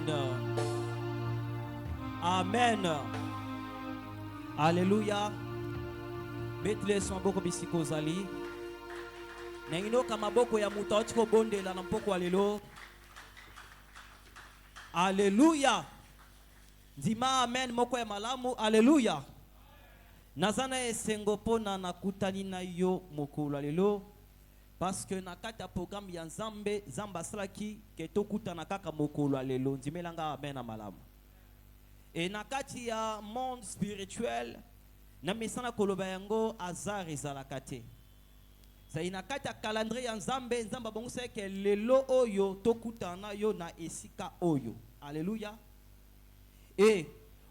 Amen. Amen. Alléluia. Betle son boko bisiko zali. Nengino kama boko ya mutauti ko bonde la nampoko alelo. Alléluia. Dima amen moko ya malamu. Alléluia. Nazana esengo pona nakutani na yo mokolo alelo. Parce que nakata programme ya Nzambe Zamba salaki ketokuta nakaka mokolo alelo. Ndimelanga amen na malamu. Et nakati ya monde spirituel na misana koloba yango azar ezalakate. Sa inakati ya calendrier ya Nzambe Nzamba bongo ke lelo oyo tokutana yo na esika oyo. Alléluia. Et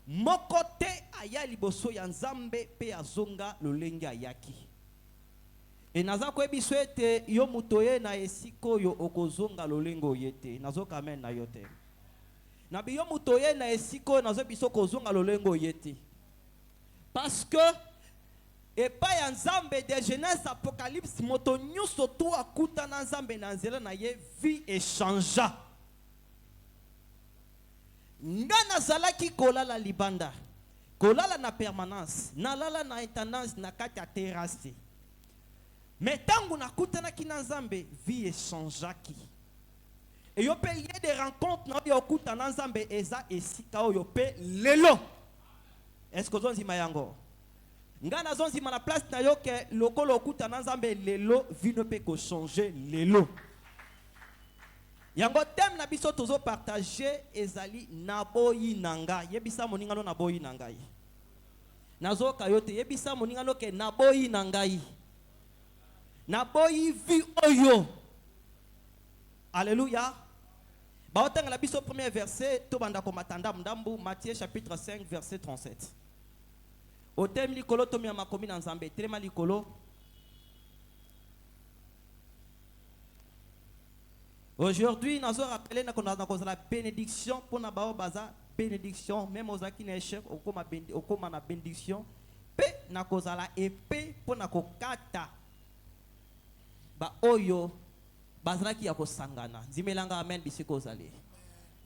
mokote aya liboso ya Nzambe pe azonga lolenge ayaki. Et naza kwebiso ete yo mutoye na esika oyo okozonga lolengo yete. Nazoka amen na yote. Na biyo mutoye na esiko nazo biso kozonga lolengo yete. Parce que et pas ya Nzambe de Genèse Apocalypse moto nyuso to akuta na Nzambe na nzela na ye vie échangea. Nga nazalaki kolala libanda. Kolala na permanence, nalala na intendance na kati ya terrasse. Mais tangu nakutana ki na Nzambe vie échangeaki. Et yo pe lié des rencontres na yo kuta na Nzambe eza esika yo pe lelo. Est-ce que zonzi mayango? Nga na zonzi na place na yo ke lokolo kuta na Nzambe lelo vie ne peut que changer lelo. Yango thème na biso tozo partager ezali naboyi nanga. Yebisa moninga no naboyi nangai. Nazo kayote yebisa moninga no ke naboyi nangai. Naboyi vie oyo. Alléluia. Baotanga la biso premier verset to banda ko matanda mdambu Matthieu chapitre 5 verset 37. Au thème likolo to miya makomi na Nzambe trema likolo. Aujourd'hui nous allons rappeler na la bénédiction pour na bao baza bénédiction même aux aki na échec okoma na bénédiction pe na kozala épée pour na kokata ba oyo bazalaki ya kosangana. Zimelanga amen bisiko zali.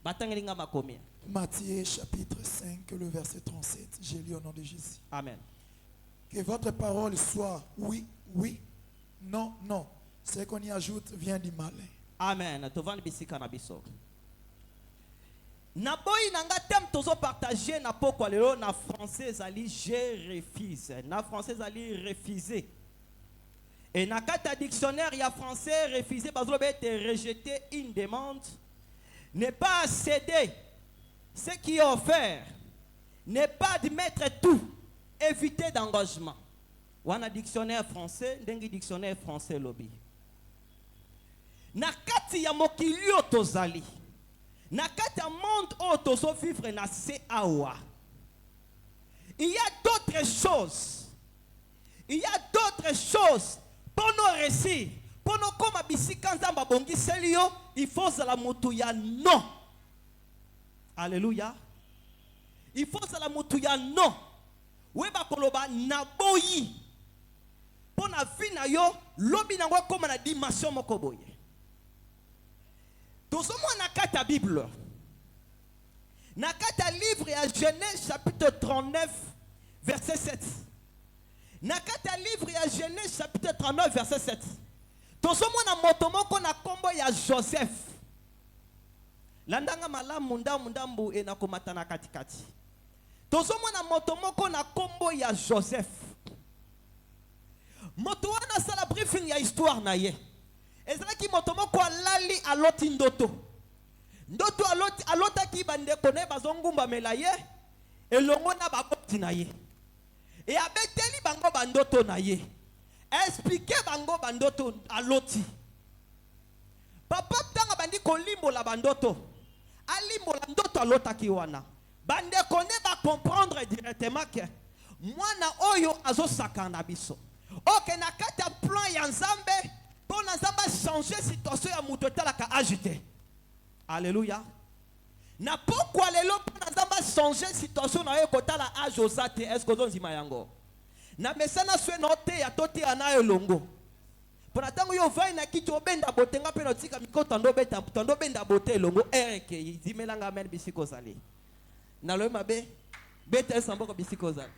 Batangelinga makomi. Matthieu chapitre 5 le verset 37. J'ai lu au nom de Jésus. Amen. Que votre parole soit oui, oui, non, non. Ce qu'on y ajoute vient du malin. Amen. Tovan bisika na biso. Na boyi nanga tem tozo partager na poko lelo na français ali je refuse. Na français ali refuser. Et na kata dictionnaire il y a français refusé parce que rejeter une demande n'est pas céder ce qui est offert, n'est pas admettre tout, éviter d'engagement. Wana dictionnaire français, dengi dictionnaire français lobby. Na kati ya mokili otozali. Na kati ya monde otozo vivre na se awa. Il y a d'autres choses. Il y a d'autres choses. Pour nos récits, pour nos comme bisika Nzamba bongi selio, il faut la mutu ya non. Alléluia. Il faut la mutu ya non. Weba koloba naboyi. Pour na vie na yo, lobi na comme na dimension moko boye. Tozomo na kata Bible. Na kata livre ya Genèse chapitre 39 verset 7. Nakata livre ya Genèse chapitre 39 verset 7. Tozomo na motomoko na kombo ya Joseph. Landanga malamu ndambu e na komata na katikati. Tozomo na motomoko na kombo ya Joseph. Moto wana sala briefing ya histoire na ye. Ezalaki motomoko alali aloti ndoto. Ndoto alotaki bandeko ne bazongumba melaye elongo na baboti na ye. Et abeteli bango bandoto na ye. Expliquer bango bandoto aloti. Papa tanga bandi kolimbo la bandoto. Alimbo la ndoto alotaki wana. Bande kone ba comprendre directement que mwana oyo azo sakana biso. Ok na kata plan ya Nzambe pour Nzamba changer situation ya muto talaka agité. Alléluia. Na pourquoi lelo pour Nzamba changer situation na yo kotala age osate est-ce que zonzima yango. Na mesana swe note ya toti anayo longo. Pona tango yo vai na kiti obenda botenga pe notika mikota ndo beta ndo benda bote longo ereke zimelanga men bisiko zali. Na lo mabe beta samboko bisiko zali.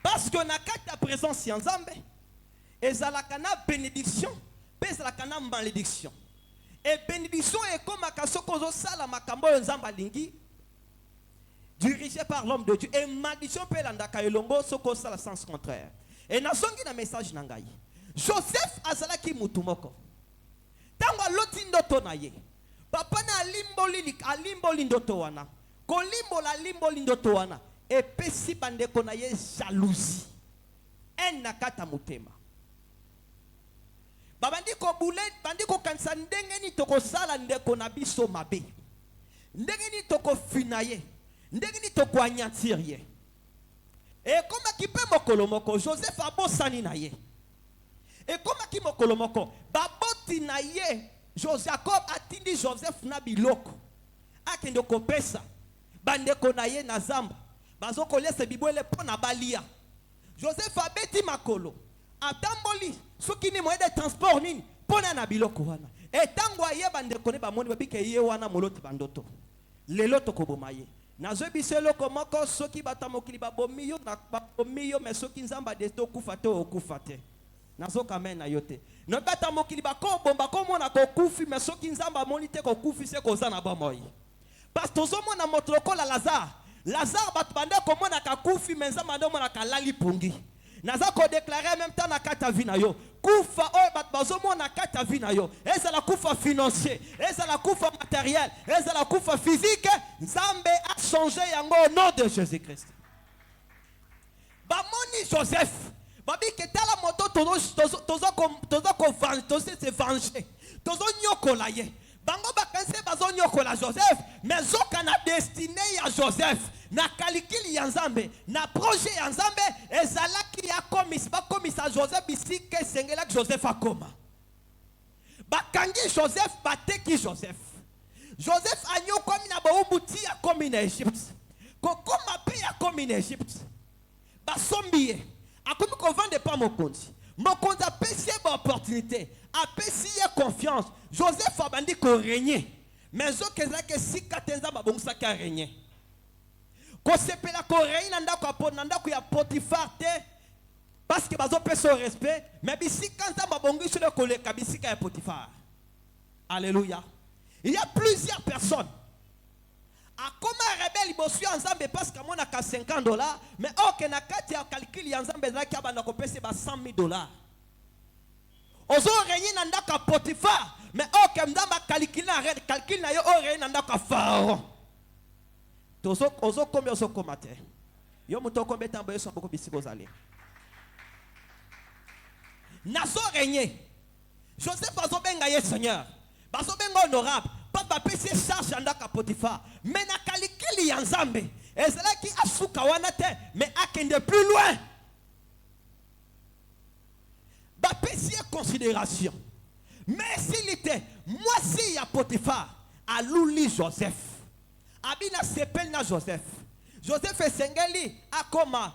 Parce que na kata présence ya Nzambe ezalaka na bénédiction, pe ezalaka na malédiction. Et bénédiction est comme akasoko zo sala makambo yo Nzamba lingi dirigé par l'homme de Dieu. Et malédiction pe landaka elongo soko sala sens contraire. Et nazongi na message na ngai. Joseph azalaki mutu moko. Tango aloti ndoto na ye. Papa na alimboli ndoto wana. Kolimbola limboli ndoto wana. Et pesi bandeko na ye jalousie. En nakata mutema. Babandi ko boulet, bandi ko kansa ndenge ni toko sala ndeko na biso mabe. Ndenge ni toko finaye. Ndenge ni toko anyatir ye. Et comme qui peut mokolo moko Joseph abosani na ye. Et comme qui mokolo moko baboti na ye Jacob atindi Joseph na biloko. Akende ko pesa. Bandeko na ye na zamba. Bazoko lese bibwele pona balia. Joseph abeti makolo. Atamboli soki ni moyen de transport nini pona na biloko wana. Et tango aye bandeko ne ba moni babike ye wana moloti bandoto. Lelo tokoboma ye. Nazo biselo komoko soki batamokili babomiyo na babomiyo mais soki Nzamba desto kufate okufate. Nazo kamen na yote. No batamokili bako bomba komo na kokufi mais soki Nzamba monite kokufi se koza na bomoyi. Parce que tozo na motroko la Lazare. Lazare batbanda komo na kakufi mais Nzamba ndo na kalali pungi. Naza ko déclarer en même temps na kata vina yo. Kufa o batbazomo na kata vina yo. Eza la kufa financier, eza la kufa matériel, eza la kufa physique. Nzambe a changé yango au nom de Jésus-Christ. Bamoni Joseph. Babi ke tala moto tozo ko se venger. Tozo nyokola ye. Bango bakanse bazo nyokola Joseph, mais zoka na destiné ya Joseph. Na kalikili ya Nzambe, na projet ya Nzambe, ezalaki ya komisa Joseph bisike sengela Joseph akoma. Bakangi Joseph, bateki Joseph. Joseph anyo komi na baubuti ya komi na Egypte. Kokoma pe ya komi na Egypte. Basombiye. Akomi ko vende pa mokonzi. Mokonzi apesi ye ba opportunité. Apesi ye confiance. Joseph abandi ko régner. Mais zo kezake sika tenza babongsa ka régner. Ko sepela ko régner nanda ko apona nanda ko ya Potifar te. Parce que bazo pesa au respect, mais bisika nza babongi sur le koleka bisika ya Potifar. Alléluia. Il y a plusieurs personnes. A comment rebelle ibosu ensemble parce que moi na ka $50, mais ok na kati ya calcul ya ensemble za ki abana ko pesa ba $100,000. Ozo régner nanda ka Potifar, mais ok mdamba calcul na yo o régner nanda ka Pharaon. Tozo ozo combien ozo komate. Yo muto combien tambo yo so boko bisiko zali. Nazo régner. Joseph bazo benga ye Seigneur. Bazo benga honorable. Papa pesi charge andaka Potifar. Mais na kalikili ya Nzambe. Ezala ki asuka wana te, mais akende plus loin. Ba pesi considération. Mais s'il était moi si ya Potifar a luli Joseph. Abina sepel na Joseph. Joseph esengeli akoma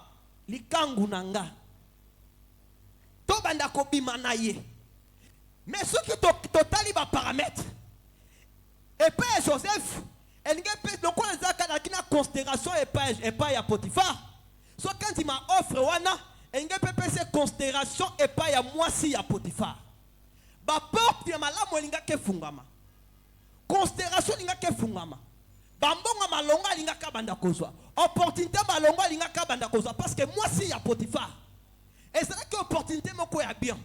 likangu nanga. To banda ko bima na ye. Mais ce qui totali ba paramètre. Et puis Joseph, donc on a une considération et pas à Potifar. So quand il m'a offre wana, il y a considération et pas à moi si à Potifar. Ba porte ya malamu linga ke fungama. Considération linga ke fungama. Bambonga malonga linga ka banda kozwa. Opportunité malonga linga ka banda kozwa parce que moi si à Potifar. Et c'est là que opportunité moko ya bien.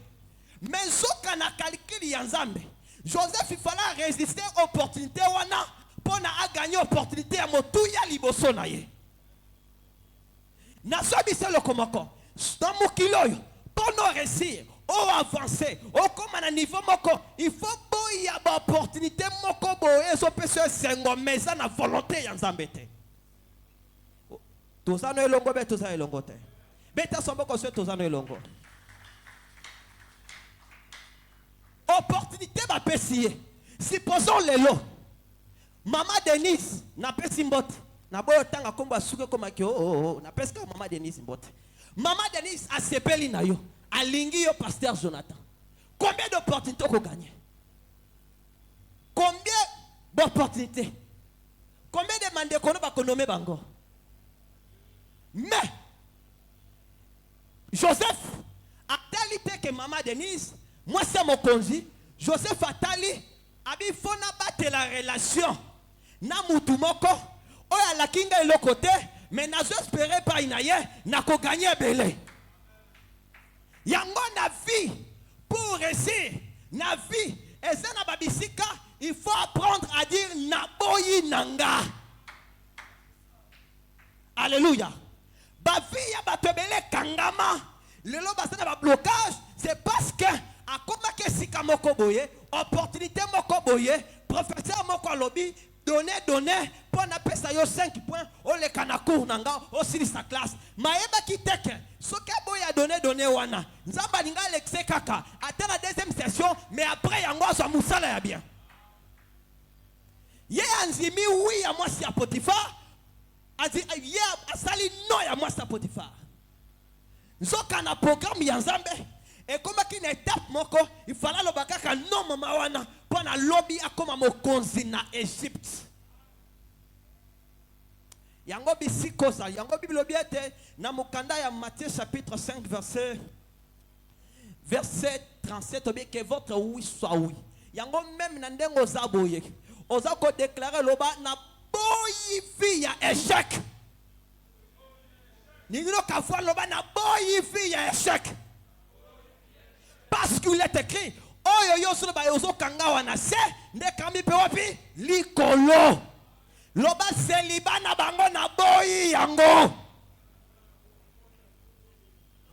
Mais zoka na calcul ya Nzambe. Joseph il fallait résister à l'opportunité wana pour na gagner l'opportunité à motuya liboso na ye. Na so bise le komoko. Dans mokilo pour nous réussir, ou avancer, ou comme à niveau moko, il faut boya ba opportunité moko boye so pese sengo meza na volonté ya Nzambe te. Toza no elongo be toza elongo te. Beta sombo ko so toza no elongo. Opportunité va pesier. Supposons les lots. Maman Denise n'a pas si mbote. Na boyo tanga komba suke koma ki na peska maman Denise mbote. Maman Denise a sepeli na yo. Alingi yo pasteur Jonathan. Combien d'opportunités qu'on gagne? Combien d'opportunités? Combien de mandés qu'on va nommer bango? Mais Joseph a tali que maman Denise, moi c'est mon conduit. Joseph a tali, abi fona battre la relation. Na mutumoko, oya la kinga elo côté, mais na j'espérais pas inaye, na ko gagner belé. Yango na vie, pour réussir, na vie, et ça na babisika, il faut apprendre à dire naboyi nanga. Alléluia. Ba vie ya batebele kangama. Lelo basana ba blocage, c'est parce que a koma ke sika moko boye, opportunité moko boye, professeur moko lobby, donner, pour na pesa yo 5 points, o le kanakour nanga, o sili sa classe. Maeba ki teke, soka boya donner wana. Nzamba ninga lexe kaka, attends la deuxième session, mais après yango so musala ya bien. Ye anzimi oui à moi si à Potiphar. Ye asali non ya moi si Potiphar. Nzoka na programme ya Nzambe. Et comme une étape moko, il fallait le bakaka non mama wana pour na lobby akoma mokonzi na Égypte. Yango bisiko sa, yango Bible biete na mukanda ya Matthieu chapitre 5 verset 37 obie que votre oui soit oui. Yango même na ndengo zaboye. Oza ko déclarer loba na boyi fi ya échec. Ningino ka fois loba na boyi fi ya échec. Parce qu'il est écrit, oh yo sur le bayozo kanga wana se ne kami pe wapi likolo. Loba seliba na bango na boyi yango.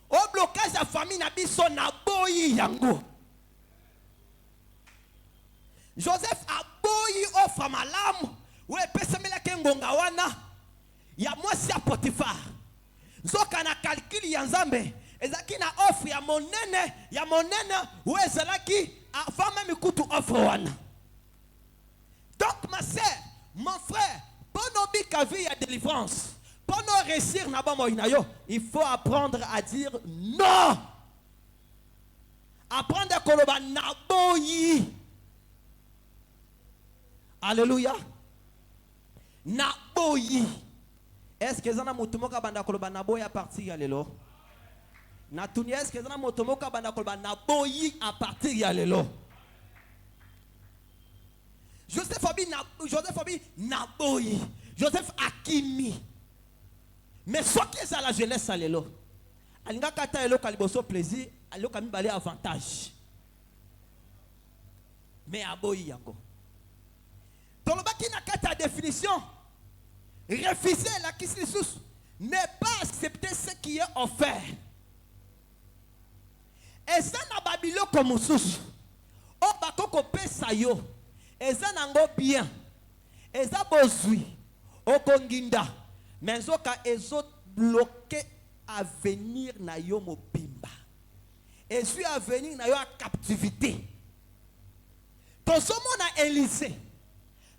O blocage la famille na biso na boyi yango. Joseph a boyi offre malamu. We pesa mela kengonga wana. Ya mwasi ya Potiphar. Zoka na calcul ya Nzambe. Ezaki na offre ya monene ou ezalaki avant même kutu offre wana. Donc ma sœur, mon frère, pour nos bikavi ya délivrance, pour nous réussir na ba moinayo, il faut apprendre à dire non. Apprendre à koloba naboyi. Alléluia. Naboyi. Est-ce que zana mutumoka banda koloba naboyi à partir ya lelo? Natuni est-ce que zana mutumoka banda koloba naboyi à partir ya lelo? Joseph Abi naboyi. Joseph Akimi. Mais soit que ça la jeunesse à lelo. Alinga kata elo kaliboso plaisir, alo kami balé avantage. Mais aboyi yango. Dans le baki na kata définition, refuser la kislisus n'est pas accepter ce qui est offert. Et ça na babilo comme sous. O bakoko pesa yo. Et ça nango bien. Et ça bozui. O konginda. Mais zoka ezot bloqué à venir na yo mobimba. Et suis à venir na yo à captivité. Ton somo na Élysée.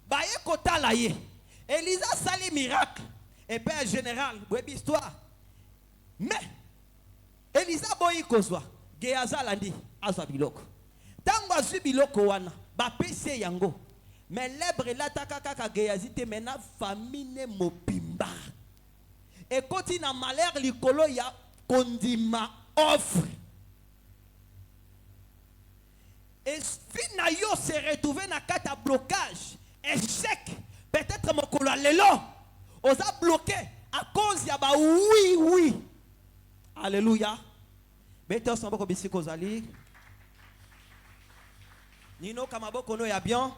Baye kota la ye. Élisa sali miracle. Et père général, web histoire. Mais Élisa boyi kozwa. Geaza landi azwa biloko. Tango azwi biloko wana, ba pese yango. Mais lebre la takaka Geazite mena famine mobimba. Et quand il a malheur likolo ya kondima offre. Et fina yo se retrouver na kata blocage. Échec. Peut-être mon colo lelo. Osa bloqué à cause ya ba oui. Alléluia. Bete son boko bisiko zali. Nino kamaboko no ya bien.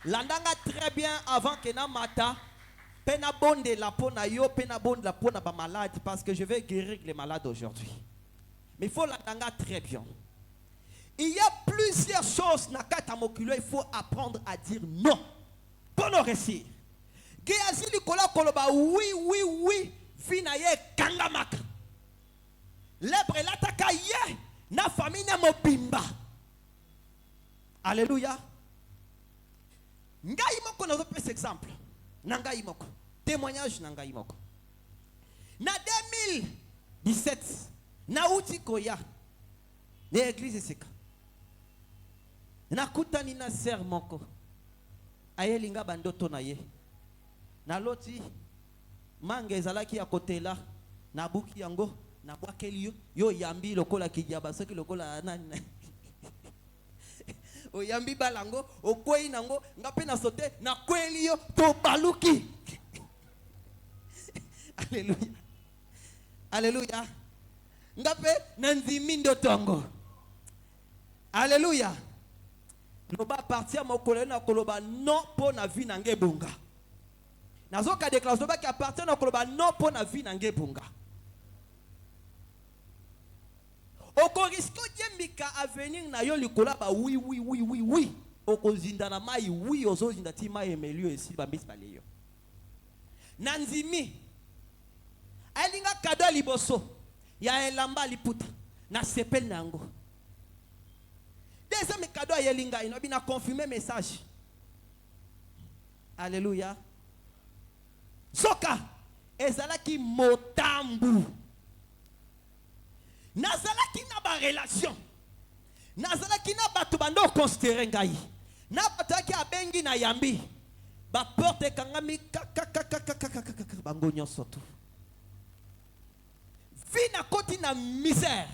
Landanga très bien avant que na mata. Pena bonde la peau na yo, pena bonde la peau na ba malade parce que je vais guérir les malades aujourd'hui. Mais il faut landanga très bien. Il y a plusieurs choses na kata mokulo, il faut apprendre à dire non. Pour nous réussir. Géazi likola koloba oui. Fina ye kangamaka. Lebre lataka ye na famille na mobimba. Alléluia. Ngai moko na zope exemple. Nangai moko. Témoignage nangai moko. Na 17 nauti koya na église esika nakutani na ser moko ayelinga bandoto na ye na loti mange ezalaki ya kotela na buki yango na bwakeli yo yambi lokola kijaba soki lokola nani oyambi balango okwei nango ngape na sote na kweli yo to baluki. Alléluia. Alléluia. Ngape nanzimi ndoto yango. Alléluia. Loba partir mokolo na koloba non po na vie na ngebunga. Nazoka déclaration loba ki appartient na koloba non po na vie na ngebunga. Okorisko jembika avenir na yo likola ba oui. Okozinda na mai oui ozozinda ti mai emelio esi ba mbisi baleyo. Nanzimi alinga kado liboso ya elamba liputa na sepel nango. Deuxième cadeau yelinga ino bina confirmer message. Alléluia. Soka ezalaki motambu. Nazalaki na ba relation. Nazalaki na batu bando considérer ngai. Na bataki abengi na yambi. Ba porte kangami bango nyonso tu. Vina koti na misère.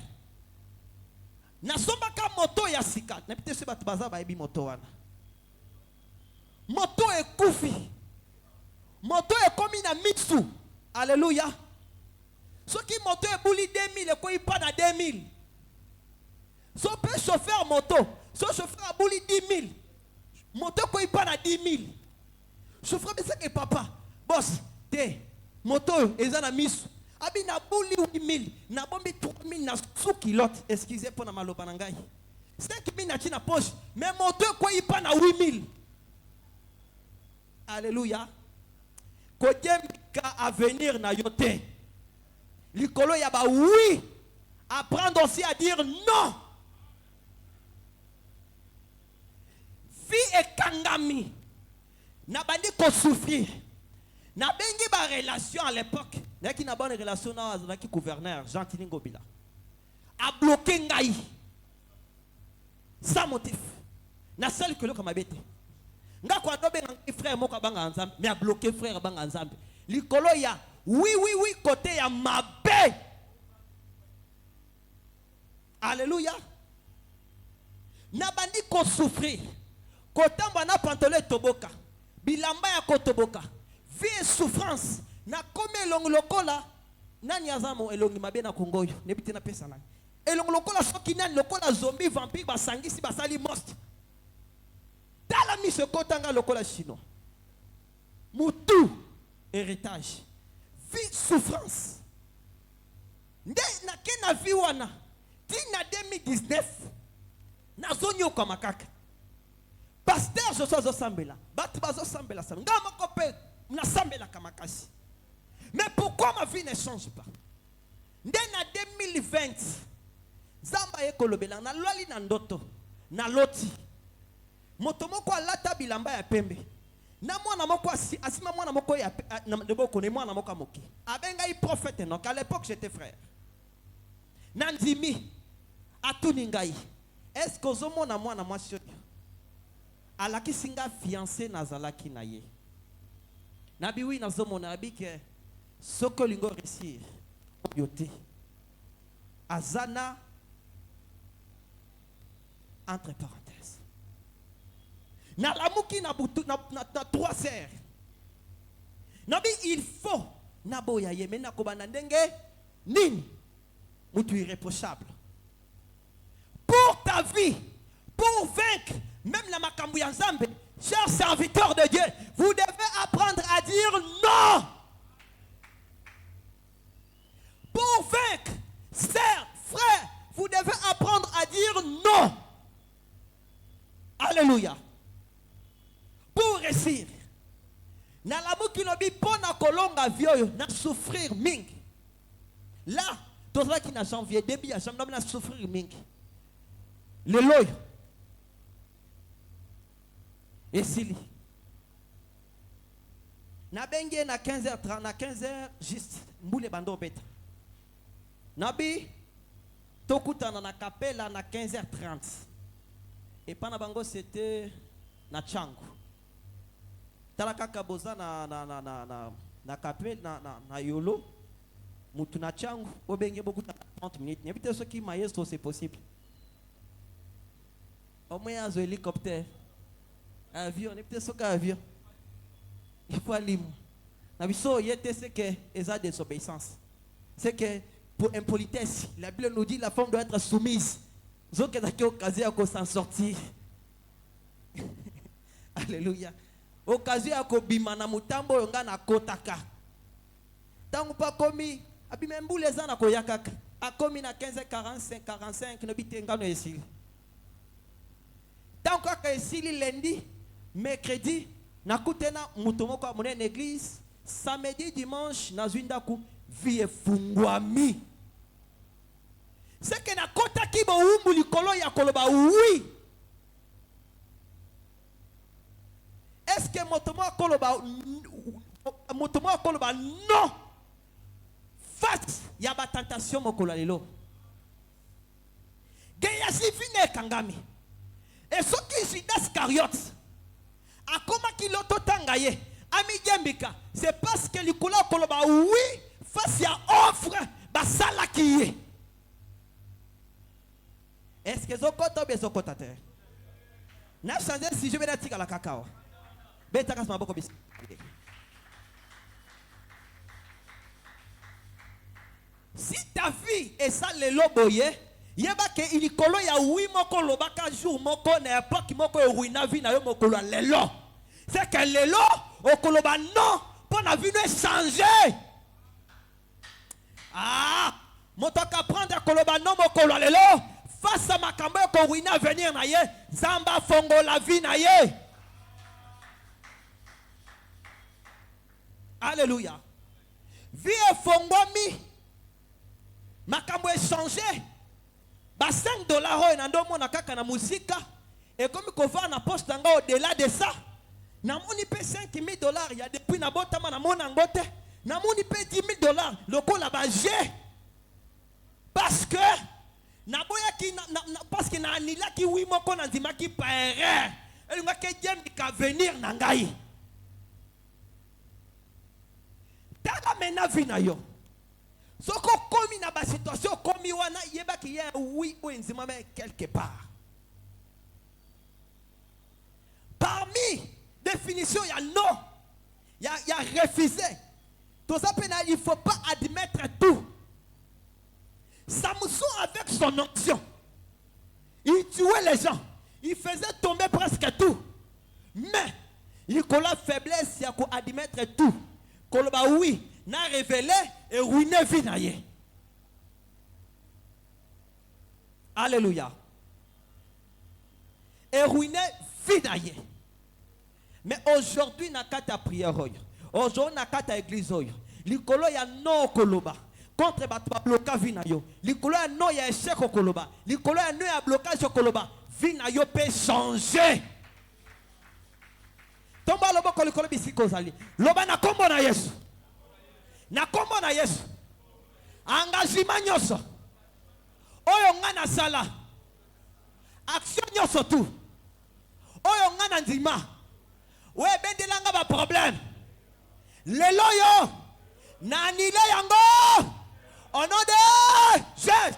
Nasombaka moto ya sika. Na pite se batu baza ba ebi moto wana. Moto ekufi. Moto ekomi na mitsu. Alléluia. Soki moto ebuli 2000 ekoyi pa na 2000. So pe chauffeur moto, so chauffeur abuli 10 000. Moto ekoyi pa na 10 000. Chauffeur besa ke papa, boss, te moto eza na misu. Abi na buli 8000, na bombi 3000 na suki lot, excusez pour na maloba na ngai. 5000 na chi na poche, mais moto ekoyi pa na 8000. Alléluia. Kodjemika avenir na yote. Likolo ya ba oui. Apprendre aussi à dire non. Vie et kangami. Na bandi ko souffrir. Na bengi ba relation à l'époque. Na ki na bonne relation na ki gouverneur Jean Tiningo Bila. A bloqué ngai. Sans motif. Na seul que le comme abete. Nga kwa dobe ngai frère moko banga nzambe, mais a bloqué frère banga nzambe. Likolo ya oui côté ya mabe. Alléluia. Na bandi ko souffrir. Kotamba na pantalon toboka. Bilamba ya kotoboka. Vie souffrance. Na kome elongi lokola. Nani azamo elongi mabe na kongoyo. Nebiti na pesa nani. Elongi lokola soki nani lokola zombie vampire basangisi basali most. Tala mi se kotanga lokola chinois. Mutu. Héritage. Vie souffrance. Nde na kena vie wana. Ti na 2019. Na zonyo kwa makaka. Pasteur Joshua Zosambela. Batu bazo sambela sambela. Nga makope na sambela kamakasi. Mais pourquoi ma vie ne change pas? Nde na 2020. Zamba ekolobela na lwali na ndoto. Na loti. Motomoko alata bilamba ya pembe. Na mwana moko asima mwana moko ya ndeboko ne mwana moko moki. Abenga i prophète non à l'époque j'étais frère. Nandimi atuni ngai. Est-ce que ozomona mwana mwasi oyo? Alaki singa fiancé nazalaki na ye. Nabi wi nazomona abike soko lingo réussir. Yote. Azana entre parenthèses. Na lamuki na butu na 3 sœurs. Nabi il faut na boya ye mena ko bana ndenge nini mutu irréprochable. Pour ta vie, pour vaincre même la makambu ya Nzambe, chers serviteurs de Dieu, vous devez apprendre à dire non. Pour vaincre, sœurs, frères, vous devez apprendre à dire non. Alléluia. Pour réussir. Na lamu kilobi pona kolonga vioyo na souffrir mingi. Là, tout ça qui na janvier début à janvier na souffrir mingi. Le loyo. Et Sili. Na bengue na 15h30 na 15h juste mboule bando beta. Nabi, tokutana na kapela na 15h30. Et pendant bango c'était na changu. Talaka kaboza na kapela na yolo. Mutu na changu, obenge beaucoup 30 minutes. N'habite ce qui maestro c'est possible. Au moins un hélicoptère. Avion, n'habite ce qu'avion. Il faut aller. Nabiso yete c'est que eza désobéissance. C'est que pour impolitesse, la Bible nous dit que la femme doit être soumise. Zoke zaki occasion à s'en sortir. Alléluia. Occasion à kobima na mutambo yonga na kotaka. Tangu pa komi abimembu les ans na koyakaka. A komi na 15h45 no bitenga no esili. Tangu ka esili lundi, mercredi na kutena mutomoko a mona église, samedi dimanche na zwindaku vie fungwami. C'est que na kota ki bo umbu likolo ya koloba oui. Est-ce que motomo koloba non? Face ya ba tentation mokolo lelo. Geya sifine kangami. Et ce qui Judas Iscariote a koma kiloto tangaye ami jembika, c'est parce que likolo koloba oui face ya offre basala kiye. Est-ce que Zokoto be Zokota te? N'a changé si je vais dire à la cacao. Betakas ma boko bis. Si ta vie est ça le loboye, yeba ke ilikolo ya oui moko lobaka jour moko na époque moko ruina vie na yo moko lelo. C'est que lelo okoloba non pour na vie ne changer. Ah, motoka prendre koloba non moko lelo. Face à ma cambe ko ruina venir na ye, zamba fongo la vie na ye. Alléluia. Vie est fongomi. Ma cambe est changé. Ba $5 na ndo mona kaka na musika. Et comme ko va na poste nga au-delà de ça, na moni pe $5,000 ya depuis na botama na mona ngote. Na moni pe $10,000 loko la ba j'ai. Parce que parce que na anila ki wi moko na ndima ki pa erreur elinga ke jem ka venir na ngai tala mena vina yo soko komi na ba situation komi wana yeba ki ye oui ou nzima mais quelque part parmi définition ya non ya refuser tout ça pena il faut pas admettre tout. Samson avec son onction, il tuait les gens, il faisait tomber presque tout. Mais il a la faiblesse, il a admettre tout. Koloba oui, n'a révélé et ruiné vie. Alléluia. Et ruiné vie. Mais aujourd'hui, n'a qu'à ta prière. Aujourd'hui, n'a qu'à ta église. L'ikolo ya non koloba. Contre batba bloka vina yo. Likolo ya no ya échec koloba. Likolo ya no ya blocage koloba. Vina yo peut changer. Tomba lobo ko likolo bisiko zali. Loba na kombo na Yesu. Na kombo na Yesu. Engagement nyoso. Oyo ngana sala. Action nyoso tu. Oyo ngana ndima. We bendelanga ba problème. Lelo yo. Na nile yango. Au nom de Jésus.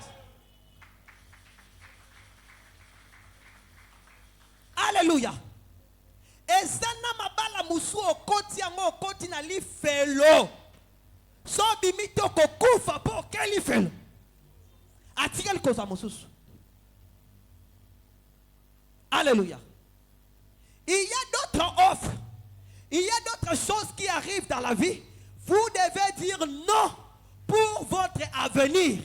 Alléluia. Et ça n'a mabala musu okoti yango okoti na li felo. So bimito kokufa po keli felo. Atika likoza mususu. Alléluia. Il y a d'autres offres. Il y a d'autres choses qui arrivent dans la vie. Vous devez dire non pour votre avenir.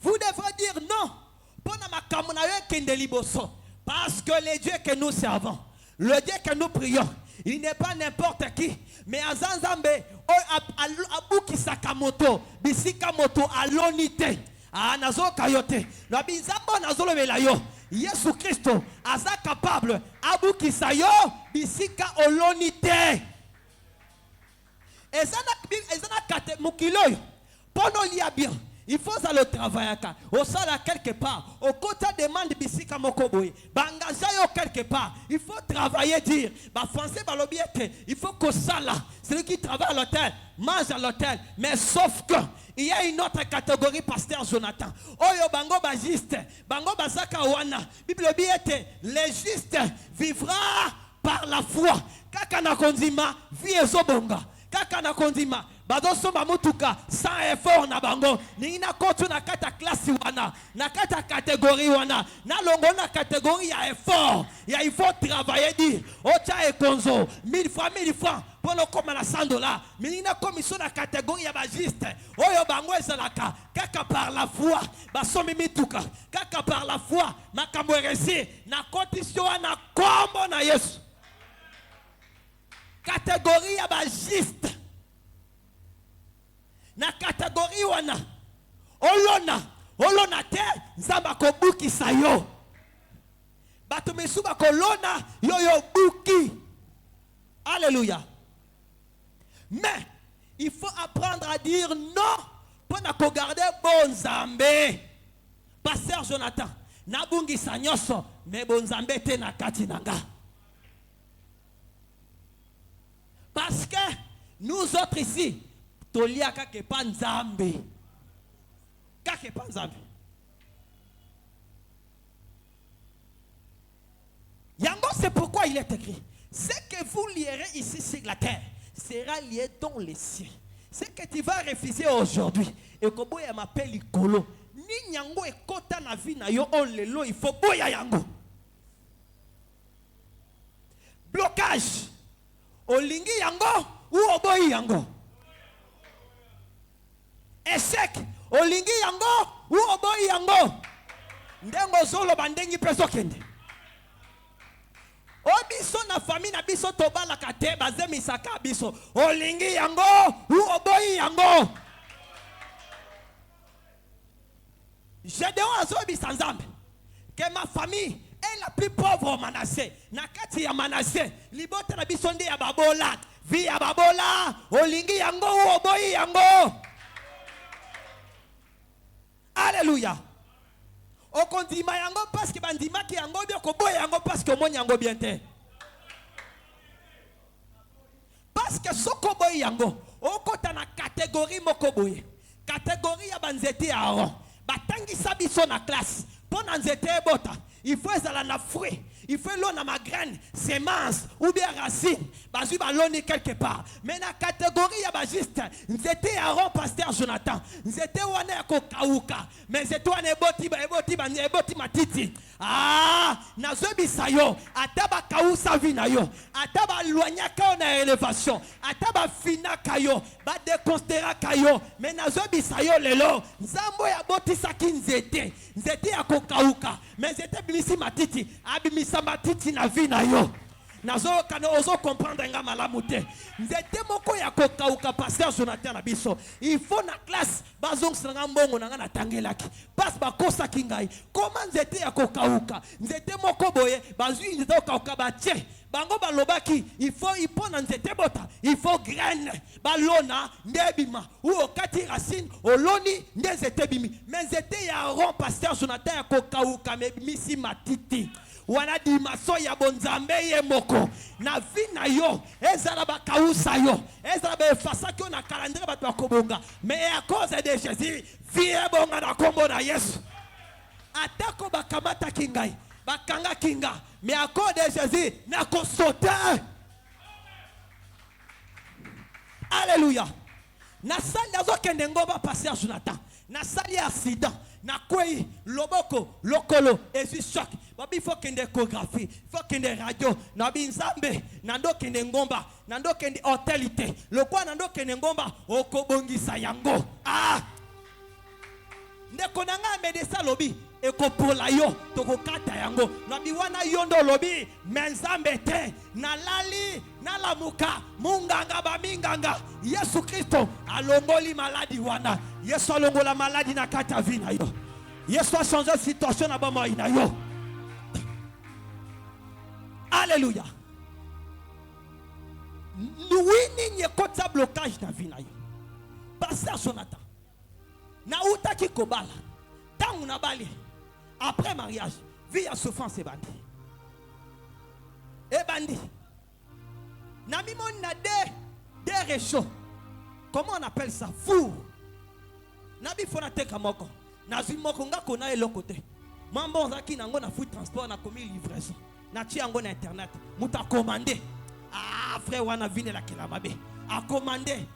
Vous devrez dire non pour parce que le Dieu que nous servons, le Dieu que nous prions, il n'est pas n'importe qui, mais Azanzambe, Abuki Sakamoto, Bisikamoto, Alonite, Anazo Kayote, la Bizambo Nazolo Melayo, Yesu Christo, Aza capable, Abuki Sayo, Bisika Olonite. Et ça n'a mukilo. Pendant l'y a bien. Il faut ça le travail. Au sol quelque part. Au côté demande bisika mokoboy. Bangaja yo quelque part. Il faut travailler dire. Bah français bah l'objet. Il faut que ça là. Celui qui travaille à l'hôtel mange à l'hôtel. Mais sauf que il y a une autre catégorie, pasteur Jonathan. Oyo bango ba juste. Bango bazaka wana. Bible objet. Les justes vivra par la foi. Kaka na konzima vie ezobonga. Kaka na konzima bazo somba mutuka sans effort na bango ni na kotu na kata classe wana na kata catégorie wana na longo na catégorie ya effort ya il faut travailler dire ocha ekonzo 1000 francs pour le comme na $100 mais ni na commission na catégorie ya ba juste oyo bango ezalaka kaka par la foi basomi mituka kaka par la foi makambo eresi na condition na kombo na Yesu catégorie ya ba juste na catégorie wana olona te nzamba ko buki sayo bato mesuba kolona yo buki. Alléluia. Mais il faut apprendre à dire non pour ne garder bon nzambe. Pasteur Jonathan na bungi sanyoso mais bon nzambe te na kati nanga. Parce que nous autres ici tolia kake panzambe. Kake panzambe. Yango, c'est pourquoi il est écrit. Ce que vous lierez ici sur la terre sera lié dans les cieux. Ce que tu vas refuser aujourd'hui. Et que boya m'appelle Ikolo. Ni nyango e kota na vie na yo on lelo il faut boya yango. Blocage. Olingi yango ou oboyi yango. Échec. Olingi yango ou oboyi yango. Ndengo solo bandengi peso kende. Obiso na famille na biso tobala kate bazemi saka biso. Olingi yango ou oboyi yango. Gédéon azobi sanzambe. Que ma famille est la plus pauvre au Manassé. Nakati ya Manassé. Libota na biso nde ya babola. Vi ya babola. Olingi yango ou oboyi yango. Alléluia. O kondima yango parce que bandima ki yango bien ko boya yango parce que mon yango bien te. Parce que soko boy yango o kota na catégorie moko boye. Catégorie ya banzete ya Aaron. Batangi sabiso na classe. Pona nzete bota. Il faut ezala na fruit. Il faut l'on a ma graine, semence ou bien racine. Bazu ba l'on quelque part. Mais na catégorie ya ba juste. Nzete Aaron pasteur Jonathan. Nzete wana ko kauka. Mais nzete wana eboti matiti. Ah, na zobi sayo. Ataba kausa vina yo. Ataba loigna ka na élévation. Ataba fina kayo. Ba déconstera kayo. Mais na zobi sayo lelo. Nzambo ya boti saki nzete. Nzete ya ko kauka. Mais nzete bimisi matiti. Abimisi matiti na vie na yo. Nazo kana ozo comprendre nga malamu te. Nzete moko ya kokauka pasteur Jonathan na biso. Il faut na classe bazong sanga mbongo na nga na tangelaki. Pas ba kosa kingai. Comment nzete ya kokauka? Nzete moko boye bazui nzete kokauka ba tie. Bango balobaki il faut ipona nzete bota. Il faut graine. Balona ndebima ou okati racine oloni nzete bimi. Mais nzete ya Aaron pasteur Jonathan ya kokauka me misi matiti. Wana di maso ya bonzambe ye moko na vie na yo ezala ba kausa yo ezala ba efasa ki na calendrier bato bakobonga mais à cause de Jésus vie bonga na kombo na Yesu atako bakamata kingai bakanga kinga mais à cause de Jésus na kosote. Alléluia. Na sali azokende ngomba pasteur Jonathan na sali accident na kwei loboko lokolo ezi choc babi faut kende échographie faut kende radio na binzambe na ndo kende ngomba na ndo kende hôtelité lokwa na ndo kende ngomba okobongisa yango ah ndeko nanga medesa lobi ekopola yo tokokata yango na biwana yondo lobi menzambe te na lali na lamuka munganga ba minganga Yesu Kristo alongoli maladi wana Yesu alongola maladi na kata vina yo Yesu a changé situation na bama ina yo. Alléluia. Nous ni nyekota tia blocage na vie na yo. Pasteur Jonathan. Na uta ki kobala. Tangu na bali. Après mariage, vie à souffrance et bandi. Et bandi. Na mimon na des réchauds. Comment on appelle ça? Four. Na bi fona teka moko. Na zi moko nga kona elo côté. Mambo zaki nango na food transport na komi livraison. Na ti yango na internet. Muta commandé. Ah frère wana vine la kelamabe. A commandé.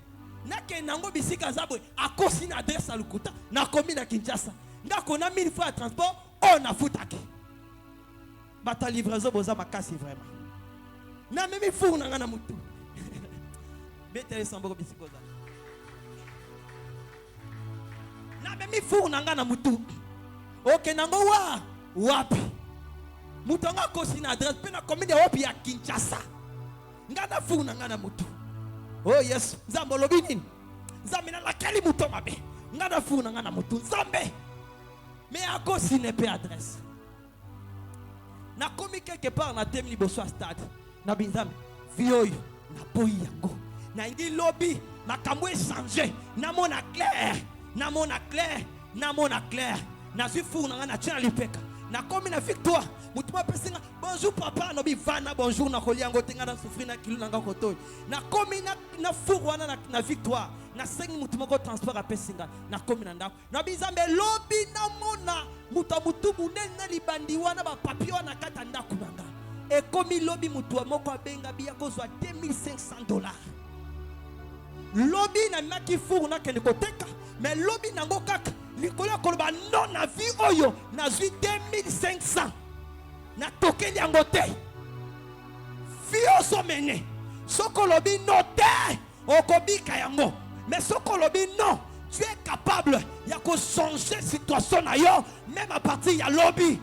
Na ke nango bisika zabwe. A kosi na adresse à Lukuta. Na komi na Kinshasa. Nga kona 1000 francs de transport. On a foutaki. Bata livraison boza makasi vraiment. Na mimi four na ngana mutu. Betele sambo bisikoza. Na mimi four na ngana mutu. Ok nango wa wapi. Mutonga kosi na adresse pe na commune wapi ya Kinshasa. Ngana four na ngana mutu. Oh yes, Zambo lobinin. Zambe na lakali muto mabe. Ngana four na ngana mutu. Zambe. Mais à cause il n'est pas adresse. Na komi quelque part na temi liboso stade. Na binzam vioyo na boyi yango. Na ngi lobby makambo changer. Na mona clair, na mona clair, na mona clair. Na suis fou na tia lipeka. Na komi na victoire. Mutuma pesinga bonjour papa no bi vana bonjour na koliango tenga na souffrir na kilo na kotoy. Na komi na fou wana na victoire. Na sengi mutuma ko transport a pesinga na komi na ndako. Na bizambe lobby na mona mutu munene na libandi wana ba papier wana kata ndako nanga. E komi lobby mutu moko abenga biya kozwa $2500. Lobby na maki fou na kende koteka, mais lobby nango kaka likolo koloba non na vie oyo na zui 2500. Na tokeli yango te. Fio so mene. Soko lobi no te. Okobika yango. Mais soko lobi non. Tu es capable. Ya ko changer situation na yo. Même à partir ya lobby.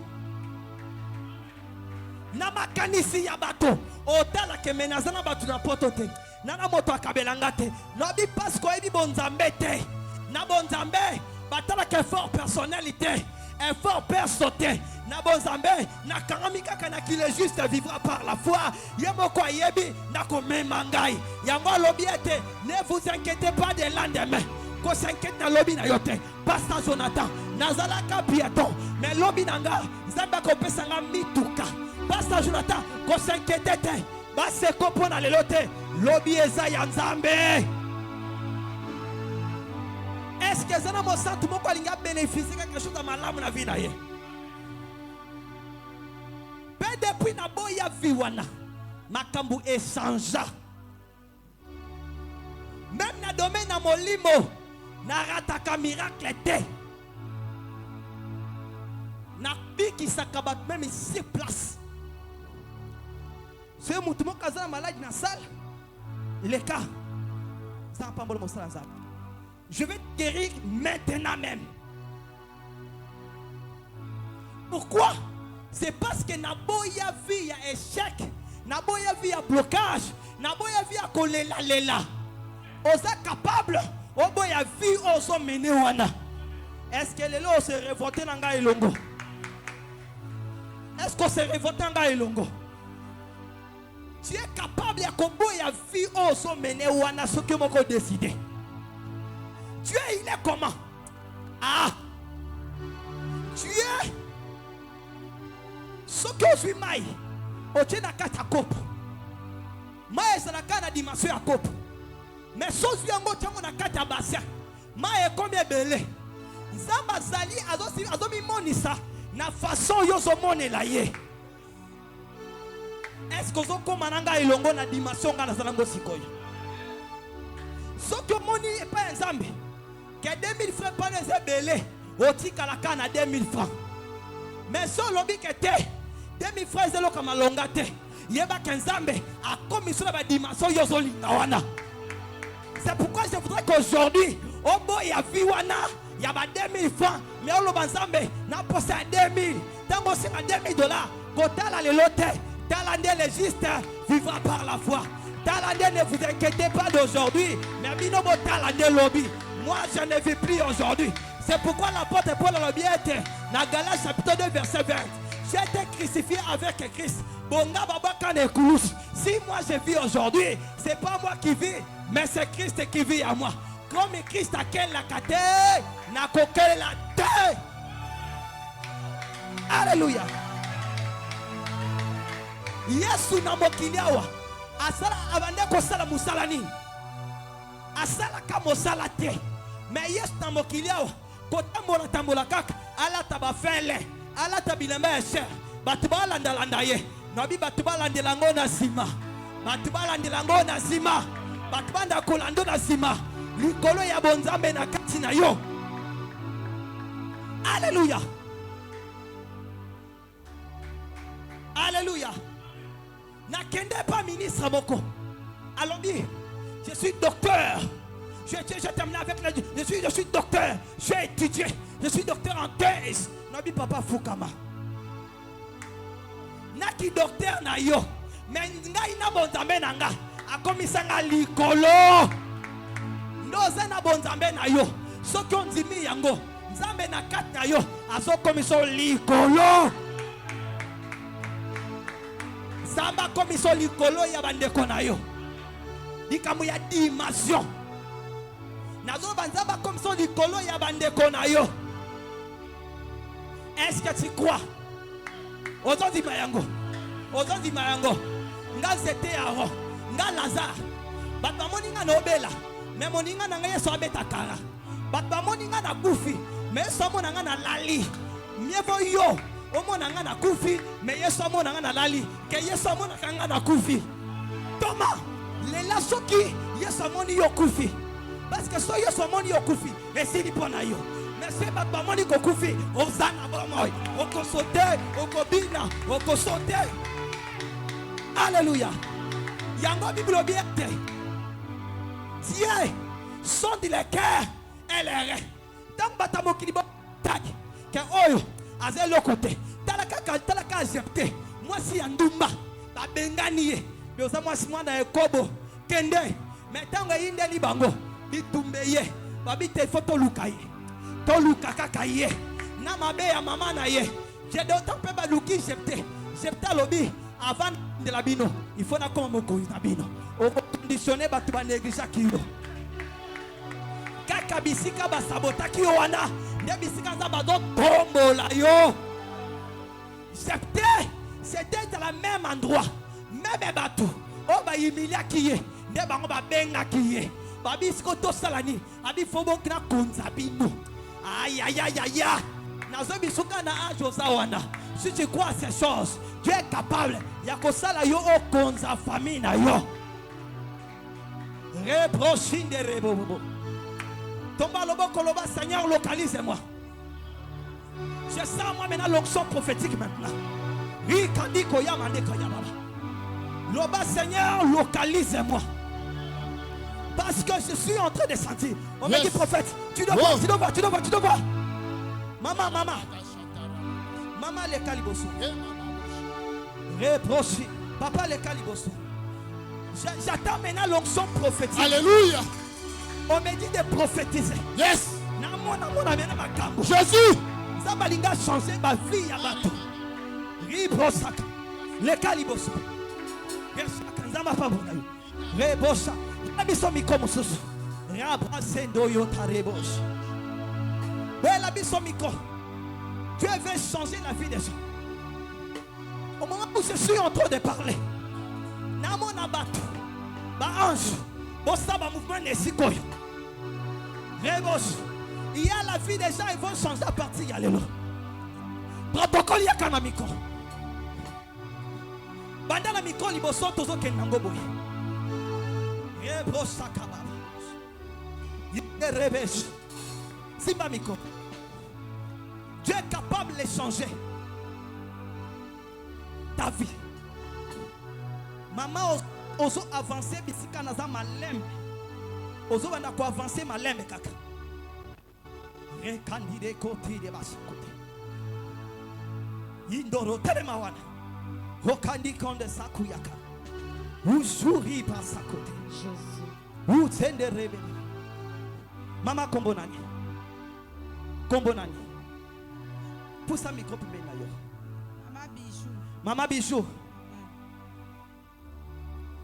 Na makanisi ya bato. Otala ke menazana bato na potote. Nana moto akabelanga te. Lobi parce ko ebi bonzambe te. Na bonzambe. Batala ke fort personnalité. Effort personnel. Na bonzambe na karamika kana qui le juste vivra par la foi. Yemoko yebi na komemangai. Yango lobiete, ne vous inquiétez pas des lendemains. Ko s'inquiète na lobi na yote. Pasteur Jonathan, nazalaka piaton, mais lobi nanga zamba ko pesanga mituka. Pasteur Jonathan, ko s'inquiète te. Ba se ko pona lelote, lobi eza ya nzambe. Est-ce que zana mo santu moko alinga bénéficier quelque chose dans ma lame na vie na ye? Depuis na boya viwana makambu échangea. Même na domaine na molimo na rataka miracle te. Na biki sakabat même ici place. C'est mutu mo kaza malade na salle. Il est cas. Ça pas bon mosala ça. Je vais te guérir maintenant même. Pourquoi? C'est parce que naboya vie ya échec, naboya vie ya blocage, naboya vie ya kolela lela. Osa capable, oboya vie oso mené wana. Est-ce que les lots se révoltent nanga ilongo? Est-ce qu'on se révolte nanga ilongo? Tu es capable ya koboya vie oso mené wana ce que moko décidé. Tu es il est comment? Ah, tu es ce que je suis mai, au na kata kopo. Mai ezalaka na dimension ya kopo. Mais sosi yango tiango na kata bassin. Mai ekomi ebele. Nzamba zali azomi monisa na façon yo zo monela ye. Est-ce que zo koma nanga ilongo na dimension nga na zalango sikoyo? Soki omoni epa nzambe ke 2000 francs pa les ebele, otikalaka na 2000 francs. Mais so lobi ke te 2000 francs zelo kama longa te. Yeba kenzambe a commission ba dimension yozo linga wana. C'est pourquoi je voudrais qu'aujourd'hui au boy ya viwana ya ba 2000 francs mais on lo banzambe na posa 2000 tango singa $2000 kotala le lote talande le juste vivra par la foi. Talande, ne vous inquiétez pas d'aujourd'hui, mais binobo talande lobby. Moi je ne vis plus aujourd'hui. C'est pourquoi l'apôtre Paul a bien été dans Galates chapitre 2 verset 20. J'ai été crucifié avec Christ. Si moi je vis aujourd'hui, c'est pas moi qui vis, Mais c'est Christ qui vit à moi. Comme Christ a quel la kate, n'a qu'auquel la terre. Alléluia. Yesu na mokili awa. Asala abande ko sala musala nini. Asala ka mosala te. Mais Yesu na mokili awa. Ko tambola kaka. Ala tabafele. Ala tabilamba cher. Batuba landa ye. Nabi batuba landelango na sima. Batuba landelango na sima. Batubanda kolando na sima. Likolo ya bonzambe na kati na yo. Alléluia. Alléluia. Nakende pas ministre moko. Allons bien. Je suis docteur. Je termine avec la. Je suis docteur. J'ai étudié. Je suis docteur en thèse. Nabi papa Fukama. Naki docteur na yo. Mais ngai na bonzambe na nga. Akomisanga likolo. Ndoza na bonzambe na yo. Soki ondimi yango. Nzambe na kati na yo. Azo komiso likolo. Samba komiso likolo ya bandeko na yo. Dikamu ya dimension. Nazo banzamba komiso likolo ya bandeko na yo. Est-ce que tu crois? Ozondi mayango. Ozondi mayango. Nga zete aro. Nga Lazare. Batba moninga na obela. Mais moninga na nga yeso abeta kara. Batba moninga na kufi. Mais yeso monanga na lali. Mievo yo. Omona nga na kufi. Mais yeso monanga na lali. Ke yeso monanga nga na kufi. Thomas. Lela soki yeso moni yo kufi. Parce que so yeso moni yo kufi. Et si ni pona yo. Mais c'est batba moni ko kufi. Ozana bomoy. Oko sote. Oko bina. Oko sote. Alléluia. Yango Bible bien. Dieu sonde les cœurs et les reins. Tant batamo kilibo tag. Que oyo aze le côté. Talaka accepté. Moi si andumba ba benganie. Bioza moi si mwana ekobo kende. Mais tango yinde libango bitumbeye. Babite photo lukaye. To luka kakaye. Na mabe ya mama na ye. J'ai d'autant peu ba luki jepté. Jepté lobi avant de la bino. Il faut na comme ko na bino. On va conditionner batu ba négligea kilo. Kaka bisika ba sabota ki wana. Ne bisika za ba do tombo la yo. C'était dans le même endroit. Même batu. O ba yimilia kiye. Ne ba ngo ba benga kiye. Ba bisiko to salani. Abi fobo kina konza bino. Aïe aïe aïe aïe. Nazo bisuka na ajoza wana. Si tu crois à ces choses, tu es capable. Yakosala yo o konza famille na yo. Reprochine de rebobo. Tomba lobo koloba, Seigneur, localise-moi. Je sens moi maintenant l'onction prophétique maintenant. Rikandiko yamandeko yamaba. Loba, Seigneur, localise-moi. Parce que je suis en train de sentir. On me dit prophète, tu dois voir, tu dois voir, tu dois voir, tu dois voir. Maman, maman. Maman le caliboso. Reproche. Papa le caliboso. J'attends maintenant l'onction prophétique. Alléluia. On me dit de prophétiser. Yes. Jésus. Ça va changer ma vie à bateau. Ribrosaka. Le caliboso. Nzama pa bonayo. Rebosa. Abiso mikomo susu. Rabrasendo yota rebos. Bella biso miko. Dieu veut changer la vie des gens. Au moment où je suis en train de parler, Namo Nabatu, ba ange, Bosaba mouvement Nesikoy. Rebos, il y a la vie des gens, ils vont changer à partir de là. Protocole ya kanamiko. Bandana miko liboso tozo kenango boy. Rebos sakaba. Rebes. Simba miko. Dieu est capable de changer ta vie. Maman, oso avancer bisika naza malembe. Oso bana ko avancer malembe kaka. Rekandide koti de basikote. Indoro telema wana. Hokandi konde sakuyaka. Uzuri pasakote. Jésus. Utende rebe. Mama kombo nani? Kombo nani? Pousse un micro pour me yo. Maman Bijou. Maman Bijou.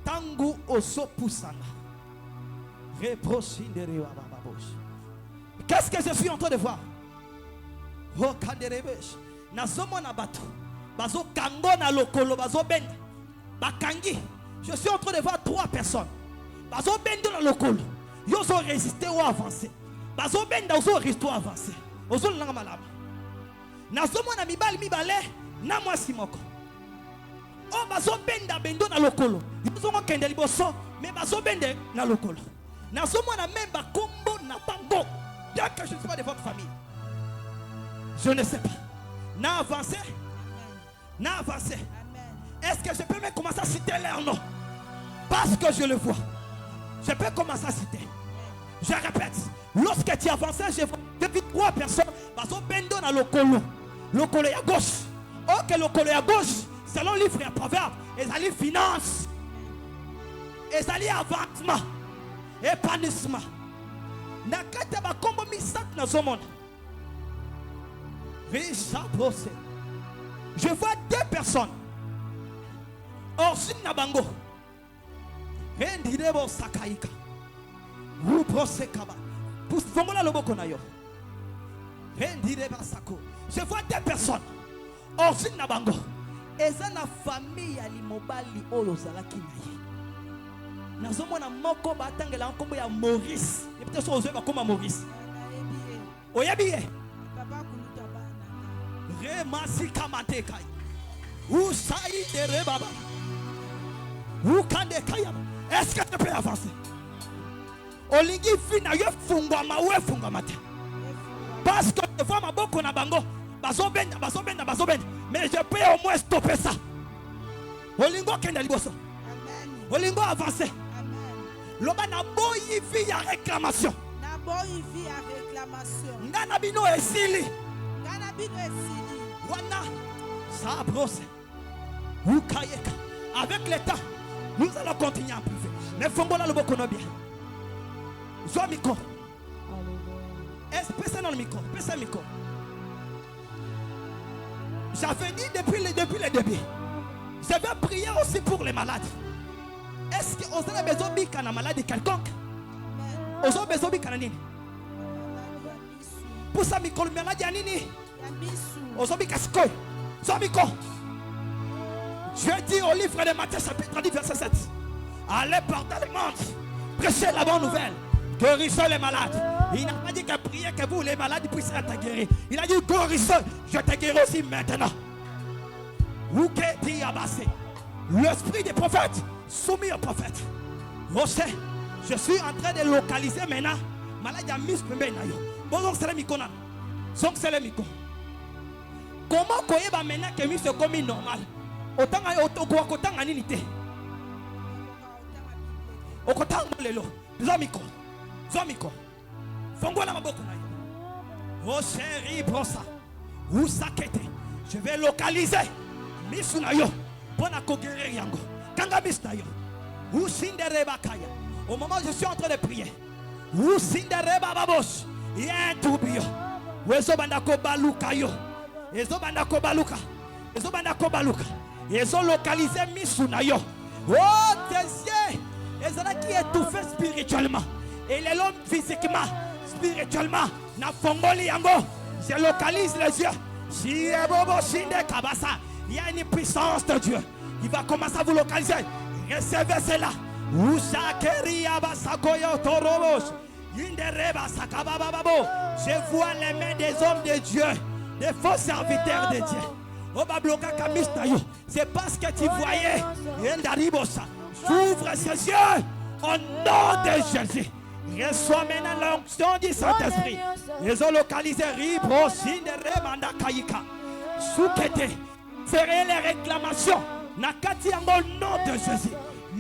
Tangu oso poussana. Qu'est-ce que je suis en train de voir? Oh, kanderebesh. Nazomona bato. Bazo kango na lokolo bazo benda. Bakangi. Je suis en train de voir 3 personnes. Bazo benda na lokolo. Yo zo résister ou avancer. Bazo benda ozo résister ou avancer. Ozo langa malama. Nazomona mibali mibale na mwasi moko. Oh, bazo benda bendo na lokolo. Yo zo kende liboso mais bazo bende na lokolo. Nazomona même bakombo na bango. Bien que je ne sois pas de votre famille. Je ne sais pas. N'a avancé. N'a avancé. Est-ce que je peux me commencer à citer leur nom? Parce que je le vois. Je peux commencer à citer. Je répète. Lorsque tu avances, j'ai vu 3 personnes. Parce que bendo na le colo. Le colo est à gauche. Ok, le colo est à gauche. Selon le livre et proverbe. Ils allaient finance. Ils allaient avancement. Épanouissement. Nakata ba kombo misat na zomon. Je vois 2 personnes. Orsin Nabango. Rendirebo Sakaika. Vous brossez Kaba. Pour Fongola Loboko Nayo. Rendireba Sako. Je vois 2 personnes. Orsin Nabango. Et ça, la famille à l'imobali Olozalaki Naye. Nazomona moko batangela nkombo ya Maurice. Et peut-être que vous avez comme Maurice. Oyabiye. Papa kuluta bana. Remasi kamate kai. Usai de baba. Ukande kaya. Est-ce que tu peux avancer? Olingi fina yo fungwa mawe fungwa mate. Parce que je vois ma boko na bango. Bazobenda. Mais je peux au moins stopper ça. Olingo kenda liboso. Olingo avancer. Loba na boyi vi ya réclamation. Na boyi vi ya réclamation. Ngana bino esili. Ngana bino esili. Wana sa brosse. Ukayeka. Avec le temps, nous allons continuer à priver. Mais fongola le boko no bien. Zo micro. Est-ce que dans le micro? Pèse le micro. J'avais dit depuis le début. Je vais prier aussi pour les malades. Est-ce que vous avez besoin de maladie quelconque? Vous avez besoin de nini? Pour ça, micro, le maladie à nini? Vous avez besoin de je dis au livre de Matthieu chapitre 10 verset 7. Allez par dans le monde. Prêchez la bonne nouvelle. Guérissez les malades. Il n'a pas dit que priez que vous les malades puissent être guéris. Il a dit guérissez. Je te guéris aussi maintenant. L'esprit des prophètes soumis aux prophètes. Je suis en train de localiser maintenant. Malade à mis bon donc c'est le micro. Donc c'est le micro. Comment koyeba maintenant que mis c'est comme normal? Autant à l'unité. Autant lelo. Zomiko. Fongola maboko na yo. Oh chéri brosa. Où sakete. Je vais localiser. Misu na yo. Bona ko guérir yango. Kanga mis na yo. Où sindereba kaya. Au moment où je suis en train de prier. Où sindereba babos. Yen tubio. Wezo bandako baluka yo. Ezo bandako baluka. Ils ont localisé Misunayo. Oh, tes yeux. Ils ont étouffé spirituellement. Et les l'homme physiquement, spirituellement. Na fongoli yango. Je localise les yeux. Si Ebobo Shinde Kabasa. Il y a une puissance de Dieu. Il va commencer à vous localiser. Recevez cela. Usakeri Abasakoyo Torobos. Indereba Sakabababo. Je vois les mains des hommes de Dieu. Des faux serviteurs de Dieu. C'est parce que tu voyais. J'ouvre ses yeux au nom de Jésus. Reçois maintenant l'onction du Saint-Esprit. Ils ont localisé Ribro, Sindere, Mandakaïka. Soukete. Ferez les réclamations. Nakati yango au nom de Jésus.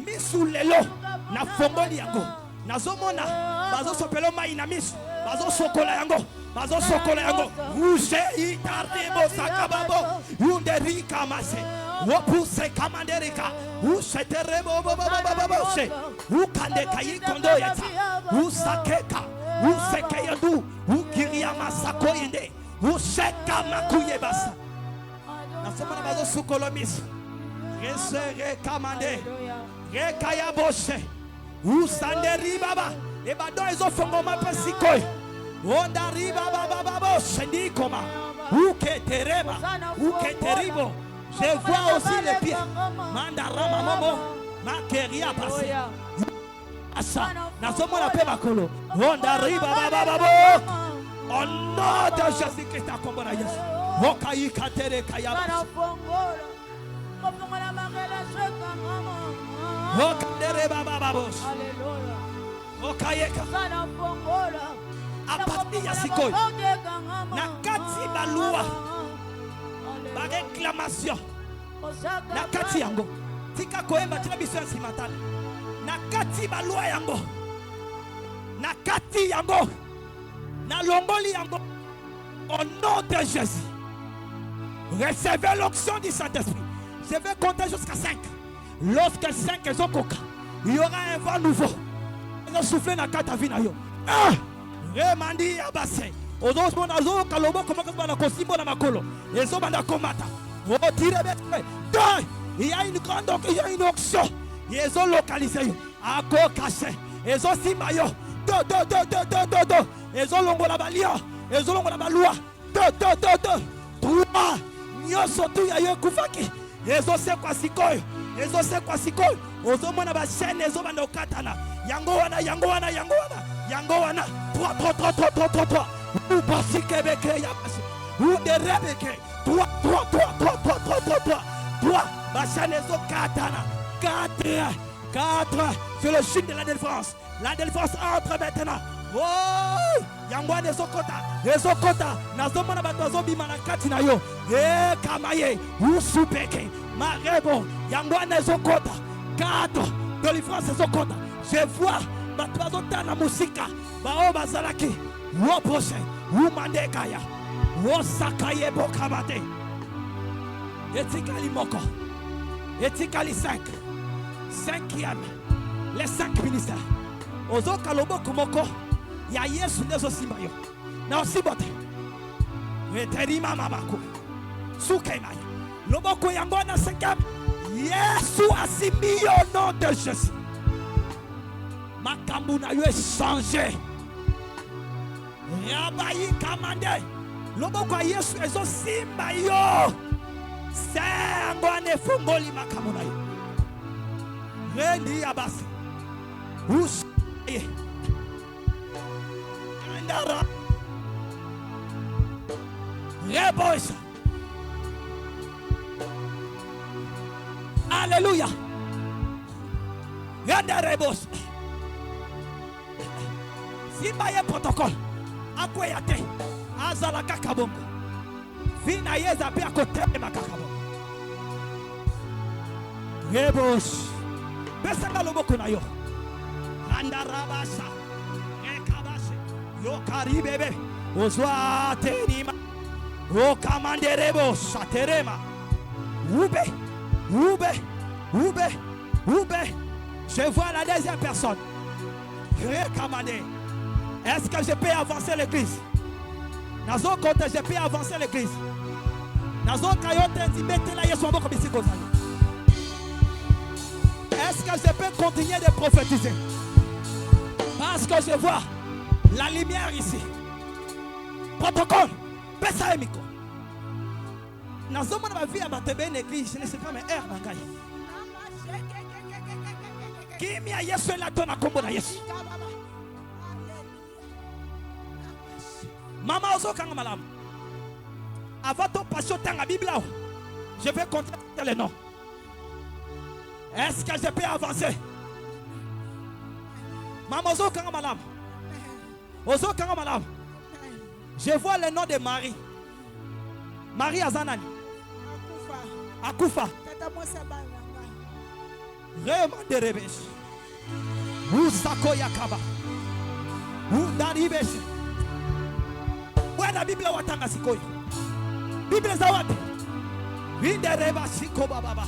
Misou lelo. Na fongoli yango. Nazomona. Bazo sopelo mainamis. Bazo sokola yango. Bazo sokola yango. Rouge itardibo sakababo. Underika mase. Wopuse kamanderika. Useterebo bababababose. Ukande kayi kondo yeta. Usakeka. Usekeyandu. Ukiria masako inde. Useka makuye basa. Nasomana bazo sokolomis. Resere kamande. Rekaya bose. Usanderi baba. Et badon ils ont fongoma pas sikoy. Onda riba baba sendi koma. Ou que tereba, ou que terrible. Je vois aussi les pieds. Mandarama momo, makeria passé. Asa, nasomo la paix makolo. Onda riba baba. Au nom de Jésus-Christ à Kombona Yesu. Okayi katere kayaba. Okadere baba babos. Okayeka. Apati ya sikoy. Nakati balua. Ba réclamation. Nakati yango. Tika koemba tina biso simatala. Nakati balua yango. Nakati yango. Na longoli yango. Au nom de Jésus. Recevez l'onction du Saint-Esprit. Je vais compter jusqu'à 5. Lorsque 5 sont coca, il y aura un vent nouveau. Ils ont soufflé dans la carte à vie. Remandi Abassé. Aux autres, on a zo kalobo comment que on a consimbo na makolo. Et zo banda komata. Oh tire bête. Il y a une grande onction. Ils ont localisé. Ako caché. Ils ont simayo. Do. Ils ont longo la balia. Ils ont longo la balua. Do. 3. Nyoso tu ya yo kufaki. Ils ont se kwa sikoyo. Ils ont se kwa sikoyo. Aux hommes na ba chaîne ils ont banda katana. Yango wana. 3. Ou basike beke ya basi. Ou de rebeke. 3. Bachane zo katana. 4. C'est le chute de la délivrance. La délivrance entre maintenant. Oh! Yangwa nezokota. Nazomona batozo bimana kati na yo. Kamaye. Usupeke. Marebo. Yangwa nezokota. 4. Délivrance ezokota. Je vois batozo tana musika. Bao bazalaki. Wo prochain. Wo mandekaya. Wo sakaye bokamate. Etikali moko. Etikali 5. 5e. Les 5 ministères. Ozo kalobo kumoko. Ya Yesu nezo simbayo. Na osibote. Weterima mamako. Sukemaya. Loboko yango na 5e. Yesu asimbiyo au nom de Jésus. Makambu na yo changé. Yabayi kamande. Loboko ya Yesu ezo simbayo. Sangwane fungoli makambu na yo. Rendi abasi. Usaye. Reboisa. Alléluia. Rende rebos. Simbaye protocole. Akweyate. Azala kakabongo. Vina yeza pe akote makakabongo. Rebos. Besanga loboko na yo. Randa rabasa. Yo karibebe ozwa tenima o kamanderebo saterema ube je vois la deuxième personne recommandé. Est-ce que je peux avancer l'église? Nazo côté je peux avancer l'église. Nazo kayote ndimete la yesu aboko bisiko zali. Est-ce que je peux continuer de prophétiser? Parce que je vois la lumière ici. Protocole. Pesa emiko. Nazoma na ma vie à batebe une église. Je ne sais pas mais air bangai. Kimia Yesu la tona kombo na Yesu. Mama ozo kanga malamu. Avant ton passion tanga Bible. Je vais compter les noms. Est-ce que je peux avancer? Maman ozo kanga malamu. Je vois le nom de Marie. Marie Azanani. Akufa. Raymond de Rebes. Usako Yakaba. Udaribes. Wena Bible watanga sikoyo. Bible za wapi? Vinde reba siko baba.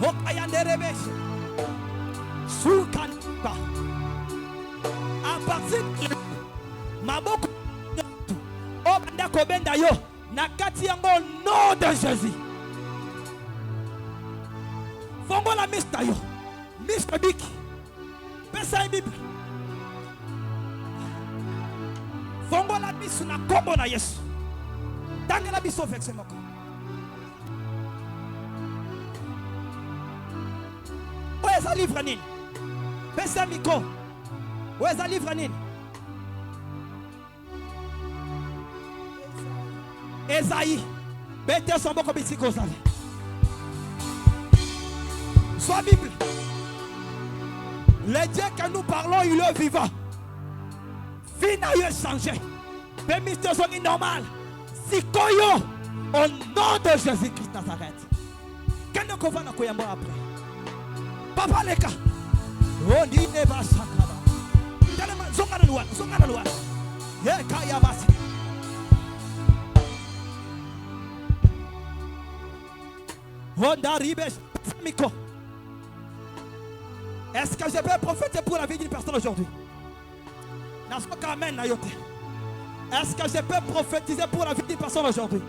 Okayande Rebes. Sukanba. À partir de maboko obanda kobenda yo nakati yango nom de Jésus. Fongo la mista yo. Mr. Biki. pesa Bible. Fongola biso na kombo na Yesu. Tangela biso vexe moko. Oeza livre nini? Pesa miko. Oeza livre nini? Esaïe. Bete son boko bisiko zali. Sois Bible. Le Dieu que nous parlons, il est vivant. Fina yo changé. Bémiste son normal. Sikoyo. Au nom de Jésus-Christ Nazareth. Qu'est-ce qu'on va nous koyamba après? Papa leka. On dit ne va sakaba. Tellement zongana loi. Ye kaya basi. On arrive Miko. Est-ce que je peux prophétiser pour la vie d'une personne aujourd'hui? Est-ce que je peux prophétiser pour la vie d'une personne aujourd'hui?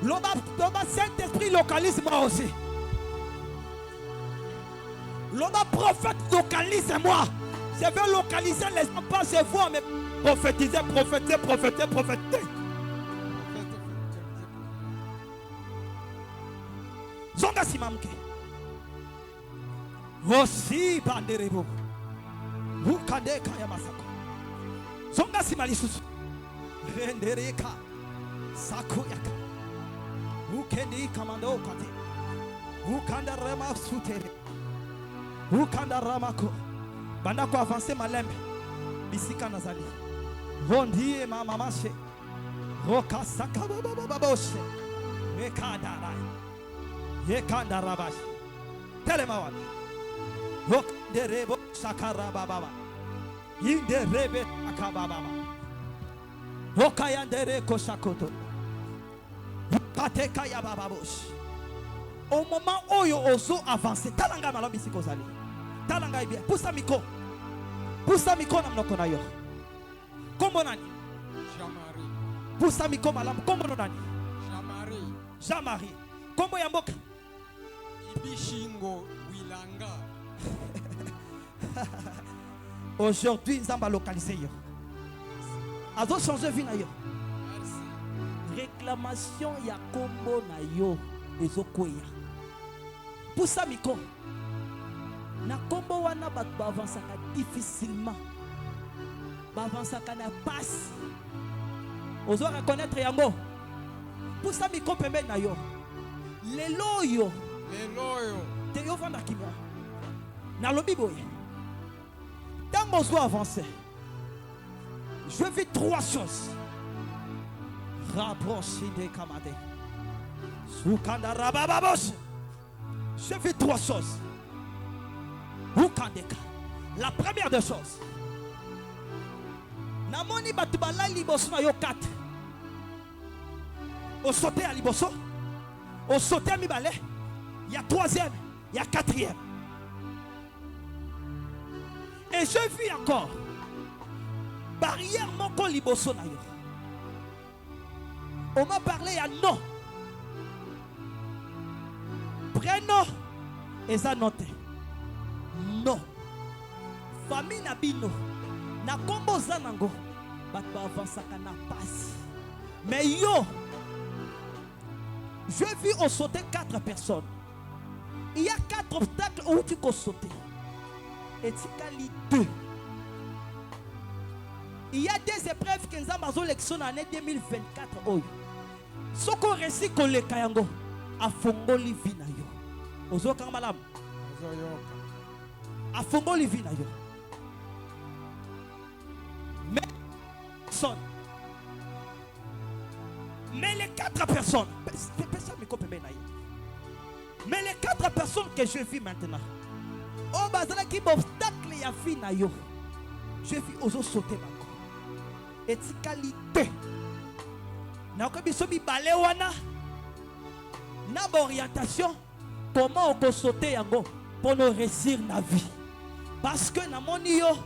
L'homme Saint-Esprit localise moi aussi. L'homme prophète localise moi. Je veux localiser les gens, pas je vois, mais prophétiser. Zonga simamke. Aussi banderebo. Ukande kaya masako. Zonga simalisusu. Rendereka. Sakuyaka. Ukendi kamando kate. Ukanda rema sutere. Ukanda ramako. Banda ko avancer malembe. Bisika nazali. Rondie mama mashe. Roka saka bababoshe. Mekadara. Yekanda rabash. Telemawan. Yok derebo sakara baba. Inde rebe akababa. Okayandere koshakoto. Pateka ya bababosh. Au moment où yo oso avancer, talanga malobi sikozali. Talanga bien. Poussa miko. Poussa miko na mnoko na yo. Kombo nani? Jamari. Poussa miko malam kombo nani? Jamari. Kombo ya mboka. Ibishingo Wilanga. Aujourd'hui, nous allons localiser yo. Azo changer vie na yo. Réclamation ya kombo na yo ezokoya. Poussa miko. Na kombo wana bat bavansaka difficilement. Bavansaka na passe. Ozo reconnaître yango. Poussa miko pembe na yo. Lelo yo. Te yo vanda kimia. Na lobi boye. Tant qu'on soit avancé, je vis trois choses. Rapprocher des camarades. Soukanda rabababos. Je vis trois choses. Ukandeka. La première des choses. Namoni batubala liboso na yo 4. Au sauté à liboso. Au sauté à mibale. Il y a troisième. Il y a quatrième. Et je vis encore. Barrière mon col liboso na yo. On m'a parlé à non. Prénom. Et ça noté. Non. Famille nabino. Na kombo zanango. Batba avansaka na passe. Mais yo. Je vis au sauter 4 personnes. Il y a 4 obstacles où tu peux sauter. Et tu as 2. Il y a des épreuves que nous avons l'élection en l'année 2024. Ce qu'on réussit qu'on les kayango. A fongoli vina yo. Ozo kamalam. A fongoli vina yo. Mais les 4 personnes. Mais les 4 personnes que je vis maintenant. Oh, bazala qui m'obstacle ya fina yo. Je vis ozo sauter maintenant. Et qualité. Na ko biso bi balé wana. Na orientation. Comment on peut sauter yango pour nous réussir na vie. Parce que na moni yo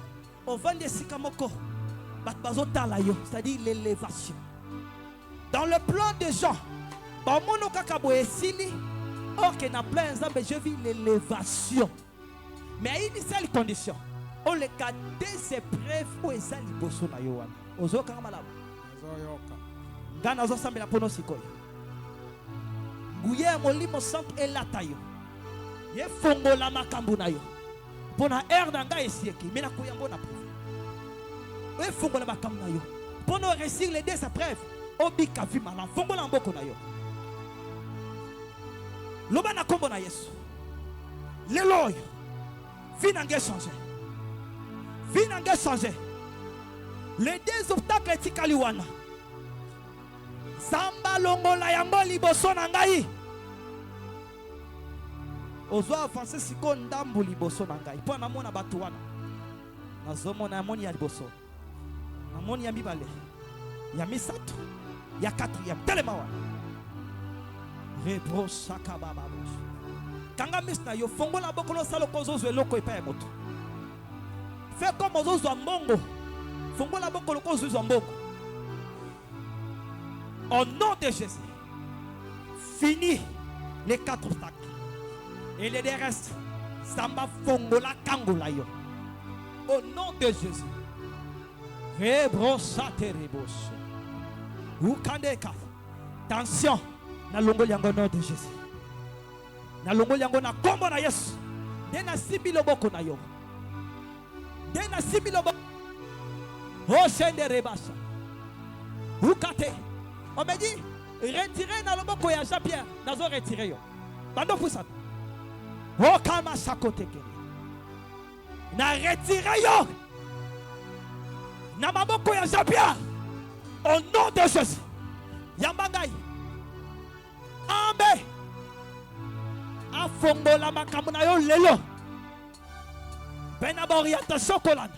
on vend des sikamoko. Bazo tala yo, c'est-à-dire l'élévation. Dans le plan des gens, ba mono kakabo esili, or que na plein exemple, je vis l'élévation. Mais à une seule condition. On le cas des épreuves où est-ce que liboso na yo wana. Ozo kanga malamu. Nazoyoka. Ngana zo sambela pono sikoyo. Nguye molimo santo elata yo. Ye fongola makambu na yo. Pona air na ngai esieki, mais na kuyambo na preuve. Ye fongola makambu na yo. Pono réussir les deux épreuves, obika vi malam, fongola mboko na yo. Loba na kombo na Yesu. Lelo yo. Vie n'a pas changé. Vie n'a pas changé. Les deux obstacles etikaliwana. Samba longola yango liboso na ngai. Ozo avancer siko ndambu liboso na ngai. Po na mona batu wana. Nazomona ya moni ya liboso. Na moni ya mibale. Ya misato. Ya quatrième. Telema wana. Rebro saka baba. Kanga misna yo fongola bokolo salo kozo zweloko epa ya moto. Fais comme ozo zwa mbongo. Fongola bokolo kozo zwa mbongo. Au nom de Jésus. Fini les 4 obstacles. Et les deux restes. Samba fongola kangola yo. Au nom de Jésus. Rebro sate rebos. Ukandeka. Attention. Na longo yango nom de Jésus. Na longo yango na kombo na Yesu. Dena sibi loboko na yo. Dena sibi loboko. Oh shende rebasa. Ukate. On me dit retirez na loboko ya Jean-Pierre. Nazo retirer yo. Bando pousa. Oh kama sakote ke. Na retirer yo. Na maboko ya Jean-Pierre. Au nom de Jésus. Yambangai. Amen. Afongola makambu na yo lelo. Bena ba orientation kolana.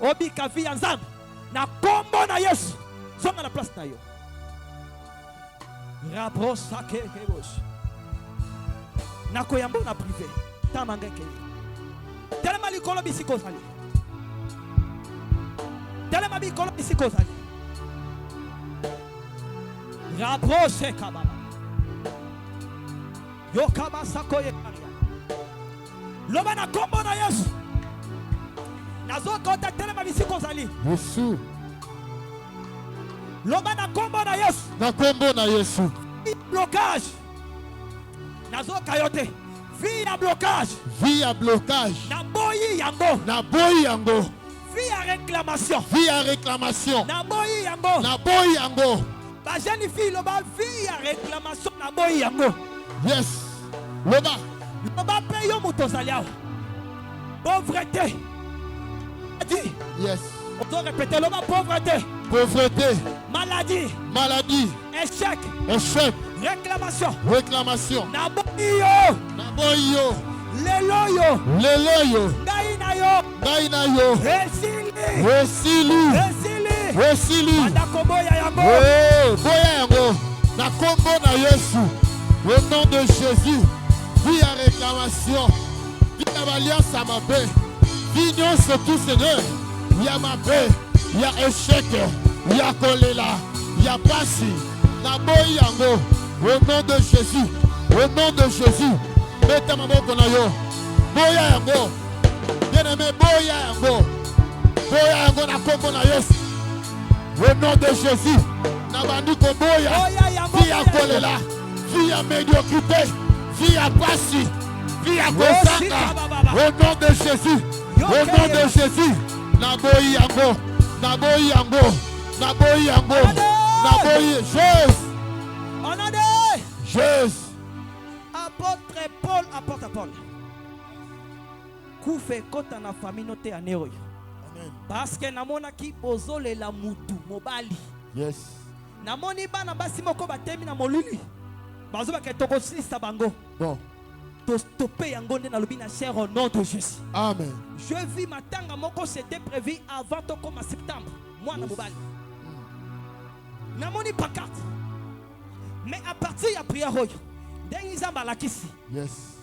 Obika vi ya nzambe. Na kombo na Yesu. Zonga na place na yo. Rabro sake kebos. Na koyambo na privé. Tamanga ke. Telema likolo bisiko sali. Telema bikolo bisiko sali. Rabro seka baba. Yokama sakoye Maria. Loba na kombo na Yesu. Nazo kota telema bisiko zali. Yesu. Loba na kombo na Yesu. Na kombo na Yesu. Blocage. Nazo kayote. Via blocage. Via blocage. Na boyi yango. Na boyi yango. Via réclamation. Via réclamation. Na boyi yango. Na boyi yango. Ba jeune fille loba via réclamation na boyi yango. Yes. Loba. Loba payo mutozaliao. Pauvreté. Dit. Yes. On doit répéter loba pauvreté. Pauvreté. Maladie. Maladie. Échec. Échec. Réclamation. Réclamation. Na boyi yo. Na boyi yo. Lelo yo. Lelo yo. Ngai na yo. Ngai na yo. Resili. Resili. Resili. Resili. Mandako boya yango. Oh, boya yango. Na kombo na Yesu. Au nom de Jésus. Via réclamation. Via l'alliance à ma paix. Vignon sur tout Seigneur. Il y a ma paix. Il y a échec. Il y a kolela. Il y a passi. Na boy yango. Au nom de Jésus. Au nom de Jésus. Mettez ma moko na yo. Boya yango. Bien aimé, boya yango. Boya yango na kombo na Yesu. Au nom de Jésus. Na banduko boya. Via kolela. Via médiocrité. Via passi. Via kosanga. Au nom de Jésus. Au nom de Jésus. Na boyi yango. Na boyi yango. Na boyi yango. Na boyi. Jésus. On a des. Jésus. Apôtre Paul, apôtre Paul. Koufe kota na famille note ya neoyo. Parce que namona ki bozole la mutu mobali. Yes. Namoni bana basi moko batemi na molili. Bazo ba ke toko sisa bango. Bon. To stopper yango nde na lobi na cher au nom de Jésus. Amen. Je vis matanga moko c'était prévu avant toko ma septembre. Moi na mobali. Namoni pancarte. Mais à partir ya prière oyo. Dengi zamba lakisi. Yes.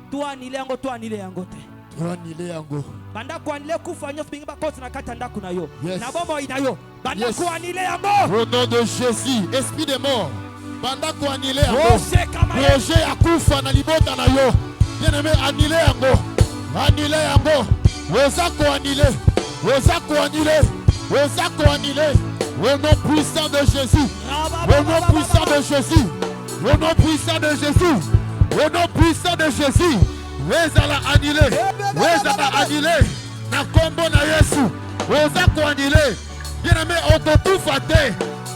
Toi anile yango te. Tuanile yango. Banda ko anile kufa nyos binga bakoti na kata ndaku na yo. Yes. Na bombo ina yo. Banda Yes. ko anile yango. Au nom de Jésus, esprit de mort, banda ko annulé yango projet ya kufa na libota na yo bien aimé annulé yango oza ko annulé au nom puissant de Jésus au nom puissant de Jésus au nom puissant de Jésus au nom puissant de Jésus wezala annulé na kombo na Yesu oza ko annulé bien aimé okokufa te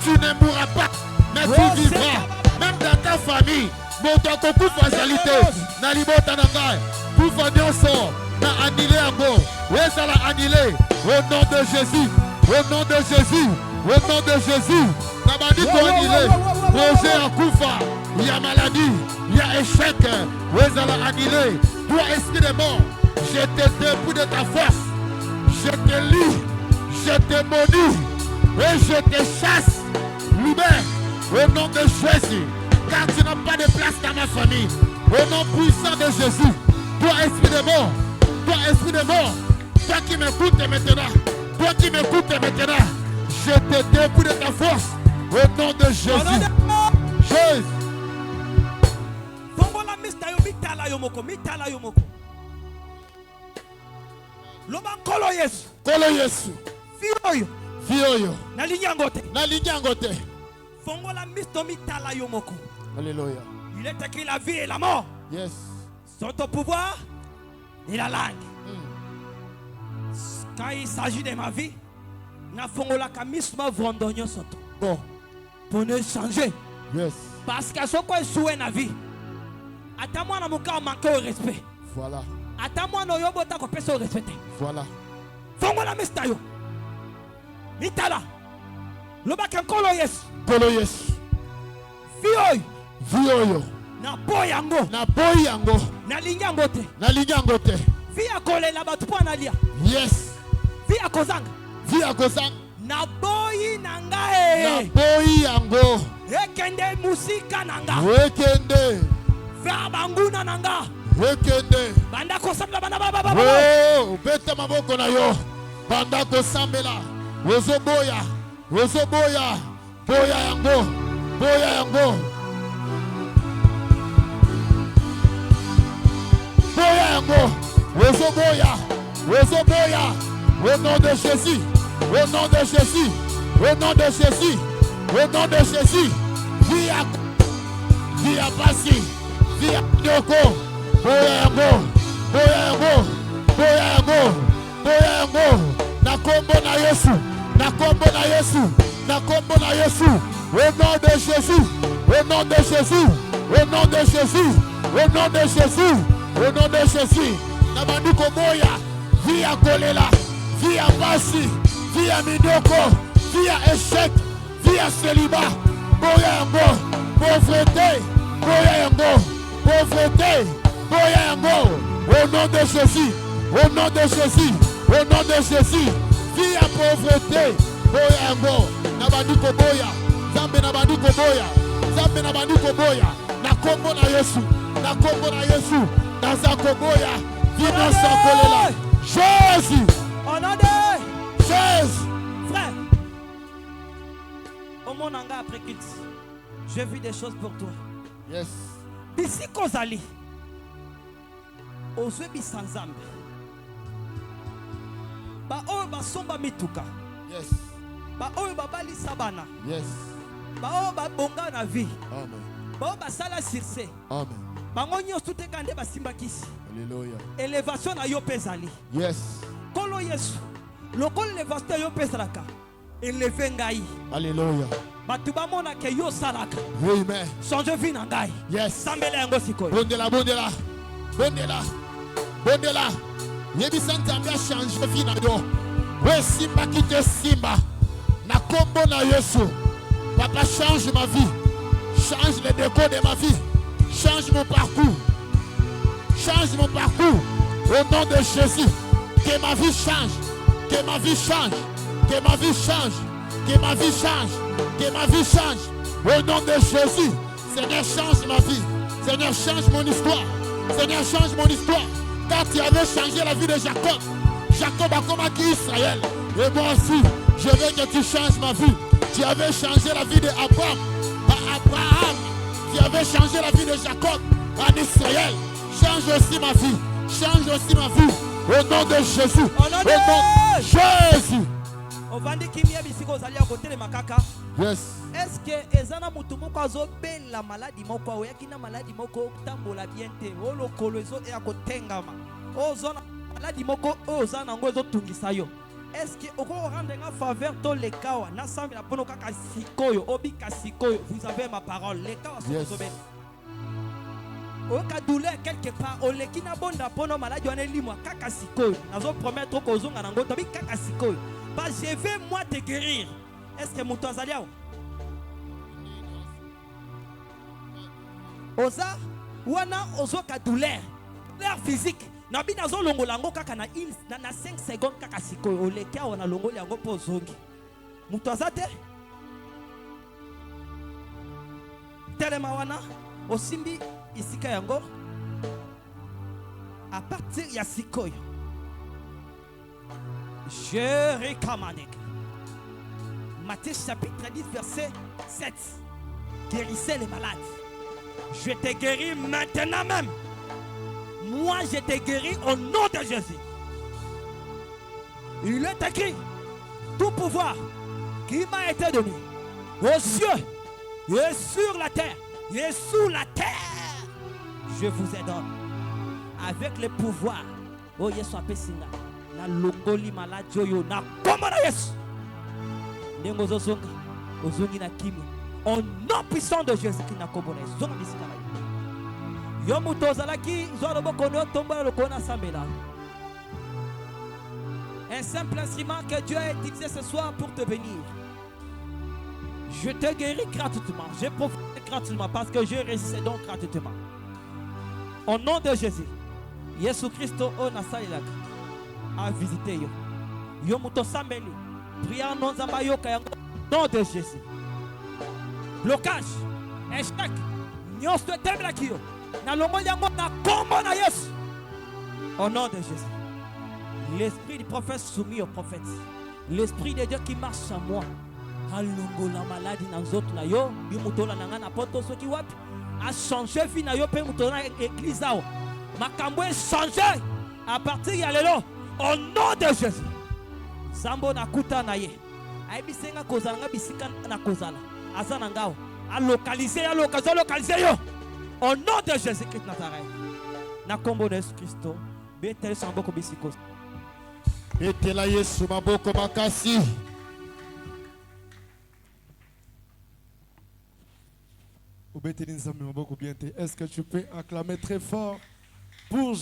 tu ne mourras pas mais tu vivras même dans ta famille moto akokufa zali te na libota na ngai kufa nyonso na annulé yango wezala annulé au nom de Jésus au nom de Jésus au nom de Jésus na bandi ko annulé projet ya kufa il y a maladie il y a échec wezala annulé toi esprit de mort je te dépouille de ta force je te lis je te maudis et je te chasse libère au nom de Jésus car tu n'as pas de place dans ma famille au nom puissant de Jésus toi esprit de mort toi qui m'écoutes maintenant je te dépouille de ta force au nom de Jésus Jésus Fongola mista yo mitala yo moko loba kolo Yesu Fioyo na linyango te fongola misto mitala yo moko alléluia il est écrit la vie et la mort yes sont au pouvoir de la langue quand il s'agit de ma vie na fongola kamisma vrondonyo soto bon pour ne changer yes parce que ce qu'on souhaite na vie ata mwana muka manque au respect voilà ata mwana yobota ko pesa au respect voilà fongola mista yo mitala loba kankolo Yesu Vioyo na boyango na linyango te via kolela batu po analia yes via kozanga na boyi nangae yango ekende musika nanga via banguna nanga banda kosambela bana baba oh beta maboko na yo banda kosambela ozoboya boya yango au nom de Jésus via pasi via nyoko boya yango na kombo na Yesu au nom de Jésus na banduko boya via kolela via pasi via midoko via échec via célibat boya yango pauvreté boya yango au nom de Jésus via pauvreté boya yango na banduko boya zambe na banduko boya na kombo na Yesu naza koboya vino sakolela Jésus au nom de Jésus frère au mon anga après quitte j'ai vu des choses pour toi yes bisi kozali ozwe bisanzambe ba oyo basomba mituka yes ba oyo babalisa bana yes ba oyo babonga na vie amen ba oyo basala surse amen bango nyonso te kande basimbakisi alléluia élévation na yo pezali yes kolo Yesu lokolo élévation yo pezalaka élevé ngai alléluia batu bamona ke yo salaka amen change vie na ngai yes sambela yango sikoyo bondela yebisa nzambe achange vie na yo wesimba kite simba na kombo na Yesu papa change ma vie change le décor de ma vie change mon parcours au nom de Jésus que ma vie change au nom de Jésus. Seigneur, change ma vie. Seigneur, change mon histoire. Car tu avais changé la vie de Jacob a combattu Israël. Et moi aussi, je veux que tu changes ma vie. Tu avais changé la vie d'Abraham. à Abraham qui avait changé la vie de Jacob en Israël. Change aussi ma vie. Change aussi ma vie. Au nom de Jésus. Au nom de Jésus. ovandi kimia bisiko ozali ya kotelema kaka. Yes. Est-ce que ezana mutu moko azobela maladi moko oyaki na maladi moko tambola bien te olokolo ezo ya kotengama ozona maladi moko oza nango ezotungisa yo? Est-ce que oko rendre nga faveur to lekawa na sambi na pono kaka sikoyo obika sikoyo? Vous avez ma parole. Lekawa Yes. sosobela oyoka douleur quelque part oleki na bonda pono maladi wana elimwa kaka sikoyo nazo promettre kozonga nango tobi kaka sikoyo pas je vais moi te guérir. Est-ce que mutu azali awa oza wana ozoka douleur physique na bina zo longola yango kaka na 5 secondes kaka sikoyo oleki awa na longoli yango mpo ozongi mutu aza te telema wana osimbi isika yango à partir ya sikoyo je recommande Matthieu chapitre 10 verset 7 guérissez les malades. Je te guéris maintenant même. Moi je te guéris au nom de Jésus. Il est écrit tout pouvoir qui m'a été donné aux cieux et sur la terre et sous la terre. Je vous ai donné avec le pouvoir. Oh Yesu apesinga na longoli maladi oyo na kombo na Yesu. Ndenge ozozonga ozongi na kimia au nom puissant de Jésus qui na kombo na Yesu. Zonga bisika na yo. Yo mutu ozalaki zwa loboko no tombola lokolo na sambela. Un simple instrument que Dieu a utilisé ce soir pour te bénir. Je te guéris gratuitement. Je profite gratuitement parce que je résiste donc gratuitement. Au nom de Jésus. Yesu Christo o nasalelaka a visité yo. Yo muto sambeli. Prière non zamba yo kayango. Au nom de Jésus. Blocage. Échec. Nyos de temblaki yo. Na longo yango na kombo na Yesu. Au nom de Jésus. L'esprit du prophète soumis au prophète. L'esprit de Dieu qui marche en moi. Alongo la maladie dans les autres na yo. Bimutola nanga na poto soki wapi. A changé vie na yo pe mutola église ao. Makambo est changé à partir ya lelo. Au nom de Jésus. Sambo na kuta na ye. Aibisenga kozala nga bisika na kozala. Azana ngao. A localiser ya localiser yo. Au nom de Jésus-Christ Nazareth. Na kombo de Yesu Christo. Betele samboko bisiko. Etela Yesu maboko makasi. Est-ce que tu peux acclamer très fort pour